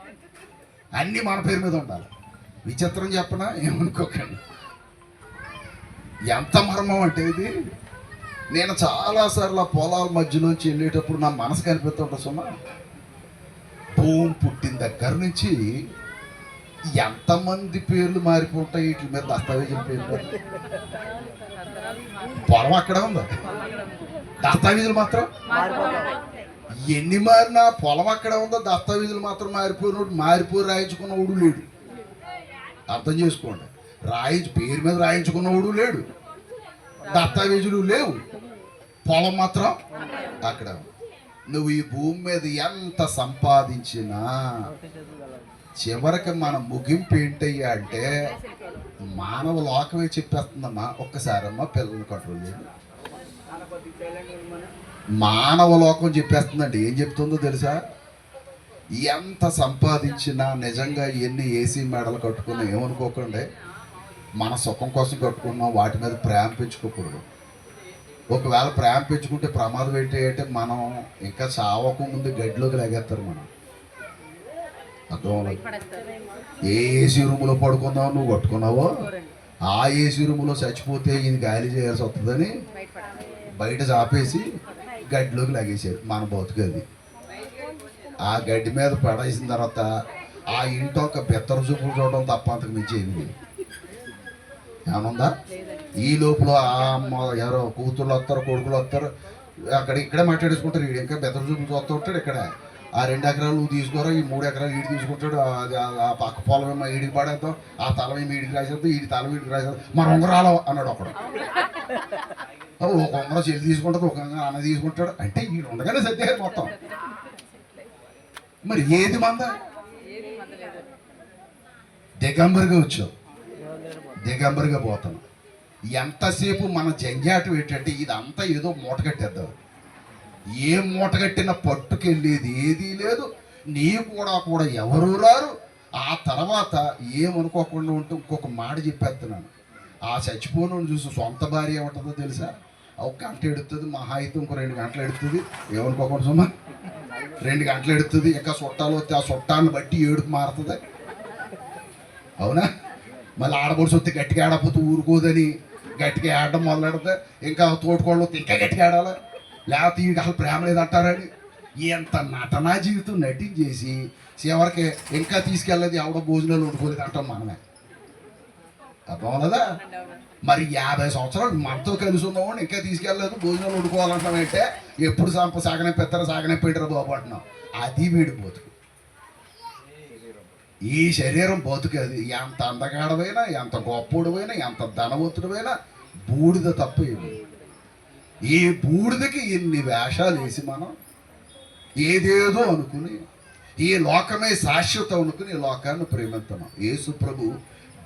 అన్ని మన పేరు మీద ఉండాలి. విచిత్రం చెప్పనా? ఏమనుకోకండి. ఎంత మర్మం అంటే ఇది. నేను చాలాసార్లు ఆ పొలాల మధ్యలోంచి వెళ్ళేటప్పుడు నా మనసు కనిపిస్తుంటా సుమా, భూమి పుట్టిన దగ్గర నుంచి ఎంతమంది పేర్లు మారిపోతాయి వీటి మీద, దస్తావేజుల పేర్లు. పొలం అక్కడ ఉందా, దస్తావేజులు మాత్రం ఎన్ని మారినా పొలం అక్కడ ఉందో, దస్తావేజులు మాత్రం మారిపోయి రాయించుకున్నవాడు లేడు. అర్థం చేసుకోండి. పేరు మీద రాయించుకున్నవాడు లేడు, దస్తావేజులు లేవు, పొలం మాత్రం అక్కడ. నువ్వు ఈ భూమి మీద ఎంత సంపాదించినా చివరికి మన ముగింపు ఏంటయ్యా అంటే, మానవ లోకమే చెప్పేస్తుందమ్మా. ఒక్కసారమ్మా పిల్లల్ని కంట్రోల్ చేయండి. మానవ లోకం చెప్పేస్తుందండి. ఏం చెప్తుందో తెలుసా? ఎంత సంపాదించినా నిజంగా ఎన్ని ఏసీ మెడలు కట్టుకున్నా ఏమనుకోకండి, మన సుఖం కోసం కట్టుకున్నాం, వాటి మీద ప్రేమ పెంచుకోకూడదు. ఒకవేళ ప్రేమ పెంచుకుంటే ప్రమాదం ఏంటి అంటే, మనం ఇంకా చావకు ముందు గడ్డిలోకి లాగేస్తారు మనం. అర్థం? ఏ ఏసీ రూములో పడుకున్నావు నువ్వు కట్టుకున్నావో, ఆ ఏసీ రూములో చచ్చిపోతే ఇది గాలి చేయాల్సి వస్తుందని బయట చాపేసి గడ్డిలోకి లాగేసారు. మన బతుకది ఆ గడ్డి మీద పడేసిన తర్వాత ఆ ఇంటి ఒక బెత్తర చూపులు చూడడం తప్ప అంతకు మించి ఏమి ఏమనుందా? ఈ లోపల ఆ అమ్మ ఎవరో కూతుర్లు వస్తారు, కొడుకులు వస్తారు, అక్కడ ఇక్కడే మాట్లాడేసుకుంటారు. వీడు ఇంకా బెత్తర చూపులు చూస్తూ ఉంటాడు. ఇక్కడ ఆ 2 ఎకరాలు నువ్వు తీసుకోరా, ఈ 3 ఎకరాలు వీడి తీసుకుంటాడు, ఆ పక్క పొలం ఏమో ఈడికి పడేద్దాం, ఆ తలం ఏమో ఈడికి రాసేద్దాం, ఈడి తలం వీడికి రాసేద్దాం, మన ఉంగరాలు అన్నాడు ఒకడు. ఒక ఉంగరం చెల్లి తీసుకుంటుంది, ఒక అన్న తీసుకుంటాడు. అంటే వీడు ఉండగానే సత్యాలు మొత్తం. మరి ఏది మంద? దిగంబరిగా వచ్చావు, దిగంబరిగా పోతాను. ఎంతసేపు మన జంజాటం ఏంటంటే, ఇదంతా ఏదో మూట కట్టేద్దాం. ఏ మూట కట్టిన పట్టుకెళ్ళేది ఏదీ లేదు. నీ కూడా ఎవరు రారు. ఆ తర్వాత ఏమనుకోకుండా ఉంటే ఇంకొక మాట చెప్పేస్తున్నాను. ఆ చచ్చిపోను చూసి సొంత భార్య ఏమంటుందో తెలుసా? 1 గంట ఎడుతుంది, మహా అయితే ఇంకో 2 గంటలు ఎడుతుంది. ఏమనుకోకుండా సుమా, 2 గంటలు ఎడుతుంది. ఇంకా చుట్టాలు వస్తే ఆ చుట్టాన్ని బట్టి ఏడుపు మారుతుంది. అవునా? మళ్ళీ ఆడబడిసి వస్తే గట్టిగా ఆడకపోతే ఊరుకోదని గట్టిగా ఆడడం మొదలెడితే, ఇంకా తోడుకోళ్ళు వస్తే ఇంకా గట్టిగా ఆడాలి, లేకపోతే వీడికి అసలు ప్రేమ లేదంటారని ఎంత నటనా జీవితం నటించేసి చివరికి ఇంకా తీసుకెళ్ళదు, ఎవడో భోజనాలు వండుకోలేదు అంటాం మనమే. అర్థం కదా? మరి 50 సంవత్సరాలు మనతో కలిసి ఉన్నవాడిని ఇంకా తీసుకెళ్ళలేదు, భోజనాలు వండుకోవాలంటామంటే ఎప్పుడు సాగనెప్పెట్టారో బాబు అంటున్నాం. అది వీడి బతుకు. ఈ శరీరం బతుకు అది. ఎంత అందగాడవైనా, ఎంత గొప్పోడువైనా, ఎంత ధనవంతుడివైనా బూడిద తప్ప ఏమి. ఈ బూడిదకి ఎన్ని వేషాలు వేసి మనం ఏదేదో అనుకుని ఈ లోకమే శాశ్వతం అనుకుని ఈ లోకాన్ని ప్రేమిస్తున్నాం. యేసు ప్రభు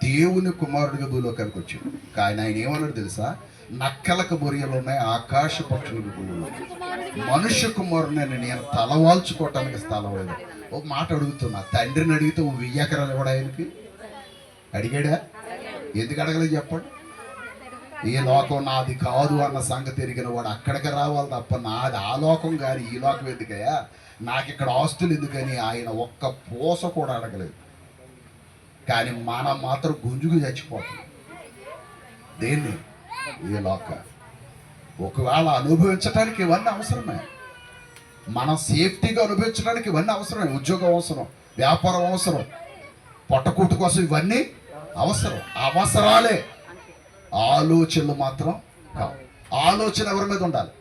దేవుని కుమారుడిగా భూలోకానికి వచ్చాడు. కానీ ఆయన ఏమన్నాడు తెలుసా? నక్కలకు బొరియలు ఉన్నాయి, ఆకాశ పక్షులకు భూములు, మనుష్య కుమారుని నేను తలవాల్చుకోవటానికి స్థలం లేదు. ఒక మాట అడుగుతున్నా, తండ్రిని అడిగితే 1000 ఎకరాలు కూడా ఆయనకి అడిగాడా? ఎందుకు అడగలేదు చెప్పండి? ఈ లోకం నాది కాదు అన్న సంగతి ఎరిగిన వాడు అక్కడికి రావాలి తప్ప నాది ఆ లోకం కానీ ఈ లోకం ఎందుకయ్యా, నాకు ఇక్కడ ఆస్తులు ఎందుకని ఆయన ఒక్క పూస కూడా అడగలేదు. కానీ మనం మాత్రం గుంజుకు చచ్చిపోతాం. దేన్ని? ఈ లోక. ఒకవేళ అనుభవించడానికి ఇవన్నీ అవసరమే, మనం సేఫ్టీగా అనుభవించడానికి ఇవన్నీ అవసరమే. ఉద్యోగం అవసరం, వ్యాపారం అవసరం, పొట్టకూటు కోసం ఇవన్నీ అవసరం, అవసరాలే. ఆలోచనలు మాత్రం కావు. ఆలోచన ఎవరి మీద ఉండాలి?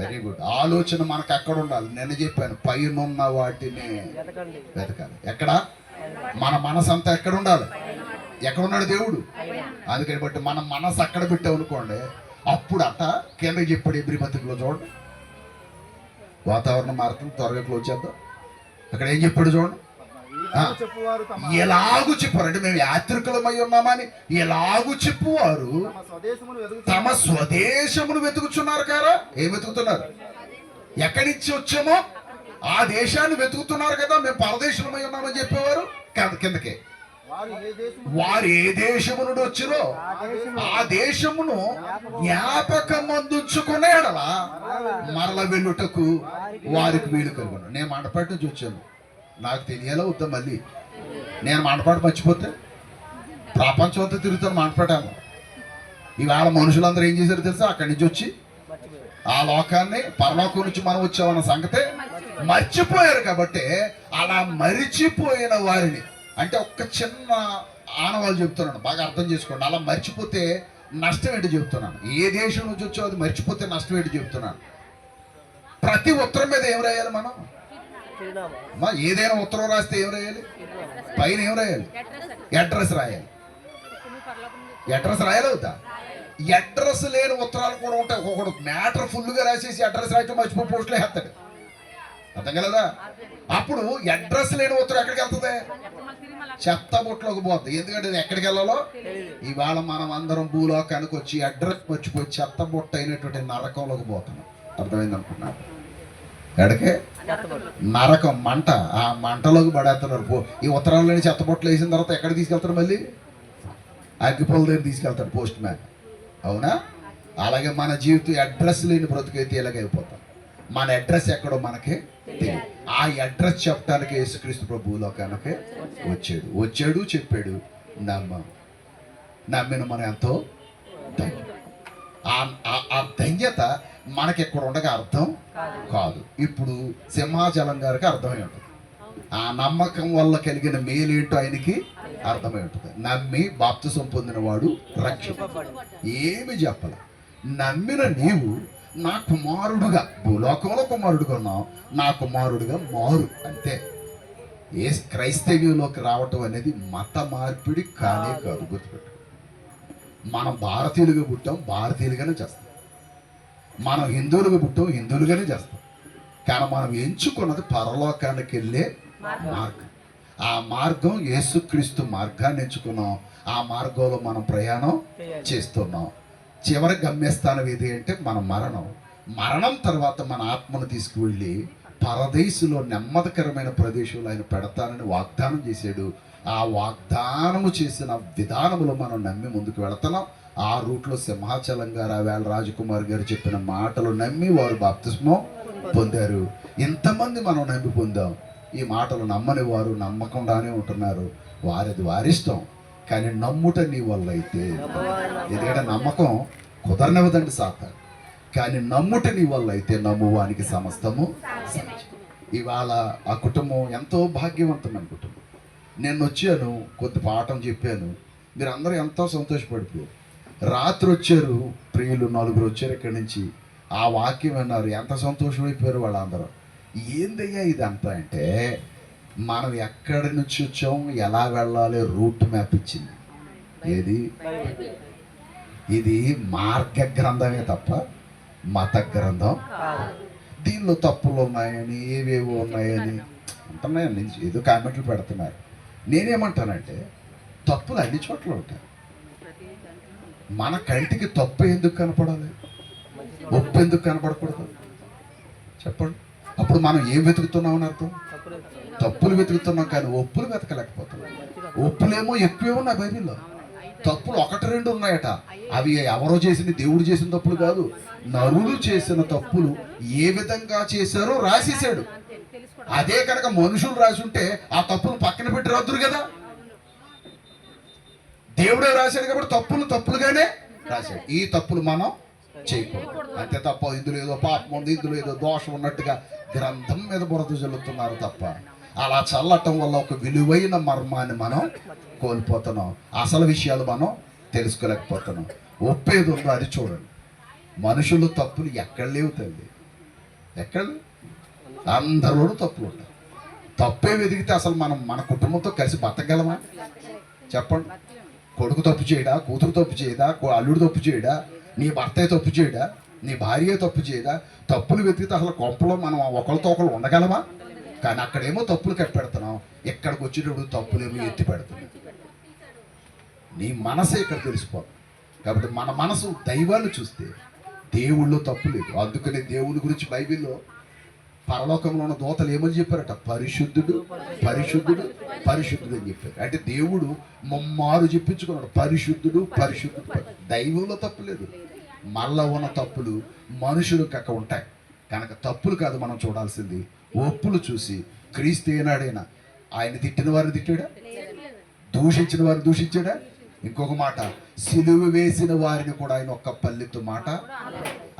Very good. ఆలోచన మనకు ఎక్కడ ఉండాలి? నేను చెప్పాను, పైనున్న వాటిని వెతకాలి. ఎక్కడ? మన మనసు అంతా ఎక్కడ ఉండాలి? ఎక్కడ ఉన్నాడు దేవుడు? అందుకని బట్టి మన మనసు అక్కడ పెట్టామనుకోండి, అప్పుడు అట్ట కింద చెప్పాడు ఎబ్రి పత్రికలో చూడండి. వాతావరణం మారుతుంది, త్వరగా క్లోజ్ చేద్దాం. అక్కడ ఏం చెప్పాడు చూడండి. ఎలాగూ చెప్పారు అంటే మేము యాత్రికులమై ఉన్నామని ఎలాగూ చెప్పువారు తమ స్వదేశమును వెతుకుతున్నారు కదా. ఏం వెతుకుతున్నారు? ఎక్కడి నుంచి వచ్చామో ఆ దేశాన్ని వెతుకుతున్నారు కదా. మేము పరదేశమై ఉన్నామని చెప్పేవారు కిందకే. వారు ఏ దేశము నుండి వచ్చిరో ఆ దేశమును జ్ఞాపకం అందించుకునే మరల వెళ్ళుటకు వారికి వీలు కలుగును. నేను మండపేట నుంచి వచ్చాను, నాకు తెలియాలా వద్దా? మళ్ళీ నేను మండపాటు మర్చిపోతే ప్రపంచం అంతా తిరుగుతాను మండపాటాను. ఈవేళ మనుషులందరూ ఏం చేశారు తెలుసా? అక్కడి నుంచి వచ్చి ఆ లోకాన్ని, పరలోకం నుంచి మనం వచ్చామన్న సంగతే మర్చిపోయారు. కాబట్టి అలా మరిచిపోయిన వారిని, అంటే ఒక్క చిన్న ఆనవాళ్ళు చెప్తున్నాను, బాగా అర్థం చేసుకోండి. అలా మర్చిపోతే నష్టం ఏంటి చెప్తున్నాను. ఏ దేశం నుంచి వచ్చో అది మర్చిపోతే నష్టం ఏంటి చెప్తున్నాను. ప్రతి ఉత్తరం మీద ఏం రాయాలి మనం? ఏదైనా ఉత్తరం రాస్తే ఏం రాయాలి? పైన ఏం రాయాలి? అడ్రస్ రాయాలి. అడ్రస్ రాయాలి అవుతా? అడ్రస్ లేని ఉత్తరాలు కూడా ఉంటాయి. ఒకడు మ్యాటర్ ఫుల్గా రాసేసి అడ్రస్ రాయటం మర్చిపోయి పోస్టులో వేస్తాడు. అర్థం కలదా? అప్పుడు అడ్రస్ లేని ఉత్తరం ఎక్కడికి వెళ్తుంది? చెత్త బొట్లోకి పోతుంది. ఎందుకంటే ఇది ఎక్కడికి వెళ్ళాలో. ఇవాళ మనం అందరం భూలోకానికి వచ్చి అడ్రస్ మర్చిపోయి చెత్త బొట్ట అయినటువంటి నరకంలోకి పోతున్నాం. అర్థమైంది అనుకున్నాను. ఎక్కడికే? నరకం, మంట. ఆ మంటలోకి పడేస్తున్నారు. ఈ ఉత్తరాలని చెత్త బొట్టలు వేసిన తర్వాత ఎక్కడికి తీసుకెళ్తారు? మళ్ళీ అగ్గిపొల దగ్గర తీసుకెళ్తారు పోస్ట్ మ్యాన్. అవునా? అలాగే మన జీవితం అడ్రస్ లేని బ్రతుకైతే ఇలాగైపోతాం. మన అడ్రస్ ఎక్కడో మనకి తెలియదు. ఆ అడ్రస్ చెప్పడానికి యేసుక్రీస్తు ప్రభు భూలోకానికి వచ్చాడు, చెప్పాడు. నమ్మిన మనం ఎంతో ధన్యం. ఆ ధన్యత మనకి ఎక్కడ ఉండగా అర్థం కాదు. ఇప్పుడు సింహాచలం గారికి అర్థమై ఉంటుంది. ఆ నమ్మకం వల్ల కలిగిన మేలేంటో ఆయనకి అర్థమై ఉంటుంది. నమ్మి బాప్తిసం పొందిన వాడు రక్షింపబడు. ఏమి చెప్పాల? నమ్మిన నీవు నా కుమారుడుగా, భూలోకంలో కుమారుడుగా ఉన్నావు, నా కుమారుడుగా మారు. అంతే. ఏ క్రైస్తవ్యంలోకి రావటం అనేది మత మార్పిడి కానే కాదు. గుర్తుపెట్టు. మనం భారతీయులుగా పుట్టాం, భారతీయులుగానే చేస్తాం. మనం హిందువులుగా పుట్టాం, హిందువులుగానే చేస్తాం. కానీ మనం ఎంచుకున్నది పరలోకానికి వెళ్ళే మార్గం. ఆ మార్గం యేసుక్రీస్తు మార్గాన్ని ఎంచుకున్నాం. ఆ మార్గంలో మనం ప్రయాణం చేస్తున్నాం. చివరి గమ్యస్థానం ఏది అంటే మన మరణం తర్వాత మన ఆత్మను తీసుకువెళ్ళి పరదేశంలో నెమ్మదికరమైన ప్రదేశంలో ఆయన పెడతానని వాగ్దానం చేశాడు. ఆ వాగ్దానము చేసిన విధానములో మనం నమ్మి ముందుకు వెళుతున్నాం. ఆ రూట్లో సింహాచలం గారు, ఆ వేళ రాజకుమార్ గారు చెప్పిన మాటలు నమ్మి వారు బాప్తిస్మం పొందారు. ఎంతమంది మనం నమ్మి పొందాం. ఈ మాటలు నమ్మని వారు నమ్మకుండానే ఉంటున్నారు. వారిది వారిష్టం. కానీ నమ్ముట నీ వల్ల అయితే, ఎందుకంటే నమ్మకం కుదరనివ్వదండి సాతాను. కానీ నమ్ముట నీ వల్ల అయితే నమ్మువానికి సమస్తము. ఇవాళ ఆ కుటుంబం ఎంతో భాగ్యవంతమైన కుటుంబం. నేను వచ్చాను, కొద్ది పాఠం చెప్పాను, మీరు అందరూ ఎంతో సంతోషపడిపోయారు. రాత్రి వచ్చారు ప్రియులు 4 వచ్చారు ఇక్కడి నుంచి. ఆ వాక్యం విన్నారు, ఎంత సంతోషమైపోయారు వాళ్ళందరూ. ఏందయ్యా ఇదంతా అంటే, మనం ఎక్కడి నుంచి వచ్చాం, ఎలా వెళ్ళాలి రూట్ మ్యాప్ ఇచ్చింది. ఏది? ఇది మార్గ గ్రంథమే తప్ప మత గ్రంథం దీనిలో తప్పులు ఉన్నాయని ఏవేవో ఉన్నాయని అంటున్నాయని ఏదో కామెంట్లు పెడుతున్నారు. నేనేమంటానంటే తప్పులు అన్ని చోట్ల ఉంటాయి. మన కంటికి తప్పు ఎందుకు కనపడాలి, ఒప్పు ఎందుకు కనపడకూడదు చెప్పండి? అప్పుడు మనం ఏం వెతుకుతున్నామని అర్థం? తప్పులు వెతుకుతున్నాం కానీ ఒప్పులు వెతకలేకపోతున్నాం. ఒప్పులేమో ఎక్కువే ఉన్నాయి బైబిల్లో, తప్పులు ఒకటి రెండు ఉన్నాయట. అవి ఎవరో చేసిన, దేవుడు చేసిన తప్పులు కాదు, నరులు చేసిన తప్పులు ఏ విధంగా చేశారో రాసేసాడు. అదే కనుక మనుషులు రాసి ఉంటే ఆ తప్పులు పక్కన పెట్టి రాదురు కదా. దేవుడే రాశాడు కాబట్టి తప్పులు తప్పులుగానే రాశాడు. ఈ తప్పులు మనం చేయకూడదు అంతే తప్ప ఇందులో ఏదో పాపం ఉంది, ఇందులో ఏదో దోషం ఉన్నట్టుగా గ్రంథం మీద బురద చల్లుతున్నారు తప్ప అలా చల్లటం వల్ల ఒక విలువైన మర్మాన్ని మనం కోల్పోతున్నాం. అసలు విషయాలు మనం తెలుసుకోలేకపోతున్నాం. ఒప్పేది ఉందో అది చూడండి. మనుషులు తప్పులు ఎక్కడ లేవు తల్లి, ఎక్కడ అందరిలోనూ తప్పులు ఉంటాయి. తప్పే వెతికితే అసలు మనం మన కుటుంబంతో కలిసి బతకగలమా చెప్పండి? కొడుకు తప్పు చేయడా, కూతురు తప్పు చేయదా, అల్లుడు తప్పు చేయడా, నీ భర్తే తప్పు చేయడా, నీ భార్య తప్పు చేయదా? తప్పులు వెతికితే అసలు కొంపలో మనం ఒకరితో ఒకరు ఉండగలమా? కానీ అక్కడేమో తప్పులు కప్పెడుతున్నాం, ఎక్కడికి వచ్చేటప్పుడు తప్పులేమో ఎత్తి పెడుతున్నాం. నీ మనసే ఇక్కడ తెలిసిపోతుంది. కాబట్టి మన మనసు దైవాన్ని చూస్తే దేవుళ్ళు తప్పు లేదు. అందుకనే దేవుని గురించి బైబిల్లో పరలోకంలో ఉన్న దూతలు ఏమని చెప్పారట? పరిశుద్ధుడు పరిశుద్ధుడు పరిశుద్ధుడు అని చెప్పారు. అంటే దేవుడు ముమ్మారు చెప్పించుకున్నాడు పరిశుద్ధుడు పరిశుద్ధుడు. దైవంలో తప్పు లేదు, మళ్ళా ఉన్న తప్పులు మనుషులకు అక్కడ ఉంటాయి. కనుక తప్పులు కాదు మనం చూడాల్సింది, ఒప్పులు చూసి క్రీస్తు ఏనాడైనా ఆయన తిట్టిన వారిని తిట్టాడా, దూషించిన వారిని దూషించాడా? ఇంకొక మాట, సిలువ వేసిన వారిని కూడా ఆయన ఒక్క పల్లెత్తు మాట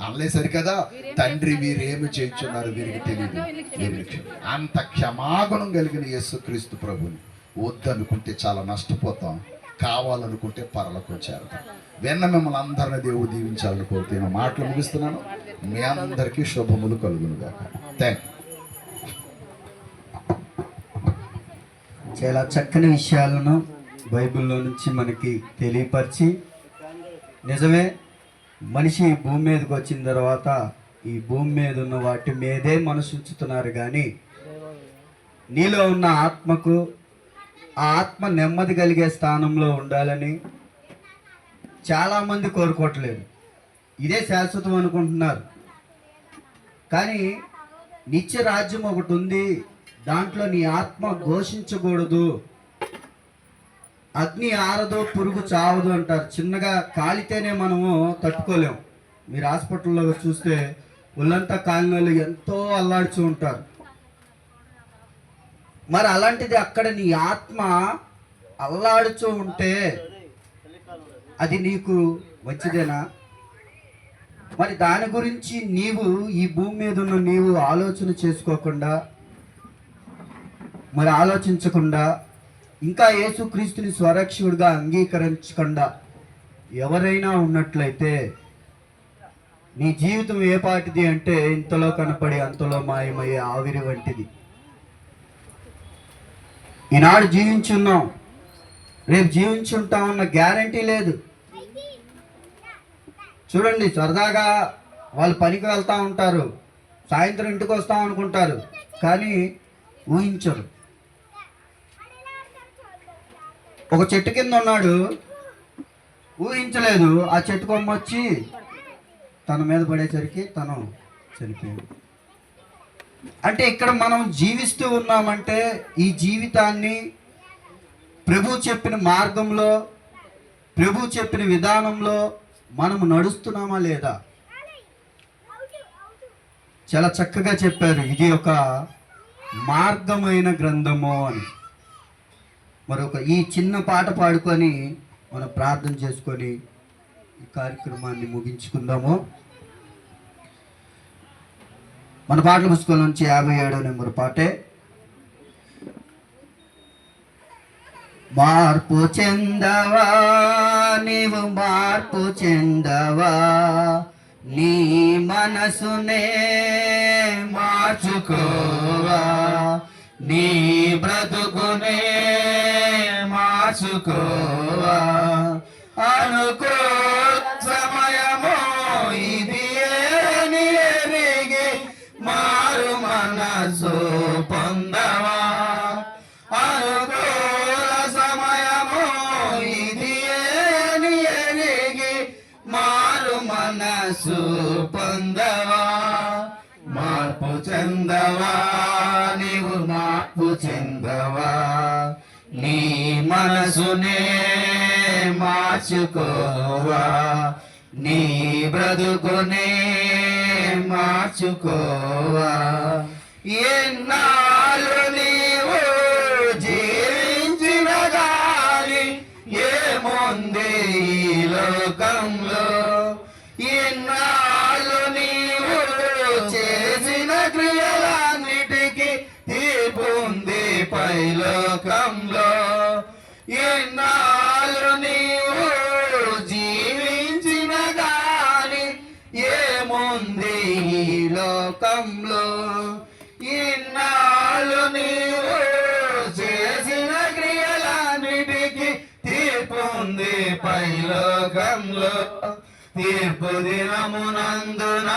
అనలే. సరికదా, తండ్రి వీరేమి చేయించున్నారు వీరికి తెలియదు. అంత క్షమాగుణం కలిగిన యేసుక్రీస్తు ప్రభుని వద్దనుకుంటే చాలా నష్టపోతాం, కావాలనుకుంటే పరలోకం చేరతాం. వెన్న మిమ్మల్ని అందరిని దేవుడు దీవించాలని కోరుతున్న మాటలు ముగిస్తున్నాను. మీ అందరికీ శుభములు కలుగునుగా. Thank you. చాలా చక్కని విషయాలను బైబిల్లో నుంచి మనకి తెలియపరిచి, నిజమే మనిషి భూమి మీదకి వచ్చిన తర్వాత ఈ భూమి మీద ఉన్న వాటి మీదే మనసు ఉంచుతున్నారు, కానీ నీలో ఉన్న ఆత్మకు ఆ ఆత్మ నెమ్మది కలిగే స్థానంలో ఉండాలని చాలామంది కోరుకోవట్లేదు. ఇదే శాశ్వతం అనుకుంటున్నారు. కానీ నిత్య రాజ్యం ఒకటి ఉంది, దాంట్లో నీ ఆత్మ ఘోషించకూడదు. అగ్ని ఆరదు, పురుగు చావదు అంటారు. చిన్నగా కాలితేనే మనము తట్టుకోలేము. మీరు హాస్పిటల్లో చూస్తే ఒళ్ళంతా కాలిన వాళ్ళు ఎంతో అల్లాడుచూ ఉంటారు. మరి అలాంటిది అక్కడ నీ ఆత్మ అల్లాడుచూ ఉంటే అది నీకు మంచిదేనా? మరి దాని గురించి నీవు ఈ భూమి మీద ఉన్న నీవు ఆలోచన చేసుకోకుండా, మరి ఆలోచించకుండా, ఇంకా యేసుక్రీస్తుని స్వరక్షకుడిగా అంగీకరించకుండా ఎవరైనా ఉన్నట్లయితే నీ జీవితం ఏ పాటిది అంటే ఇంతలో కనపడి అంతలో మాయమయ్యే ఆవిరి వంటిది. ఈనాడు జీవించున్నాం, రేపు జీవించుంటామన్న గ్యారంటీ లేదు. చూడండి, సరదాగా వాళ్ళు పనికి వెళ్తూ ఉంటారు, సాయంత్రం ఇంటికి వస్తాం అనుకుంటారు, కానీ ఊహించరు. ఒక చెట్టు కింద ఉన్నాడు, ఊహించలేదు ఆ చెట్టు కొమ్మ వచ్చి తన మీద పడేసరికి తను చనిపోయాడు. అంటే ఇక్కడ మనం జీవిస్తూ ఉన్నామంటే ఈ జీవితాన్ని ప్రభు చెప్పిన మార్గంలో, ప్రభు చెప్పిన విధానంలో మనము నడుస్తున్నామా లేదా? చాలా చక్కగా చెప్పారు, ఇది ఒక మార్గమైన గ్రంథము అని. మరొక ఈ చిన్న పాట పాడుకొని మనం ప్రార్థన చేసుకొని ఈ కార్యక్రమాన్ని ముగించుకుందాము. మన పాటల పుస్తకం నుంచి 57వ నెంబర్ పాటే. మార్పు చెందవా నీవు, మార్పు చెందవా, నీ మనసునే మార్చుకోవా, నీ బ్రతుకునే మార్చుకోవా. అనుకో సమయమో ఇది మనసు పొందవా, మార్పు చెందవా, నీవు మార్పు చెందవా, నీ మనసునే మార్చుకోవా, నీ బ్రతుకునే మార్చుకోవా. ఎన్నాళ్ళు నీవు జీవించిన గాని ఏముంది ఈ లోకంలో, ఎన్నాళ్ళు నీవు చేసిన క్రియలన్నిటికీ తీర్పుంది పైలోకంలో, ఎన్నాళ్ళు నీవు జీవించిన గాని ఏముంది ఈ లోకంలో, ఇన్నాళ్ళు నీవు చేసిన క్రియలన్నిటికీ తీర్పుంది పైలోకంలో. తీర్పు దినమునందున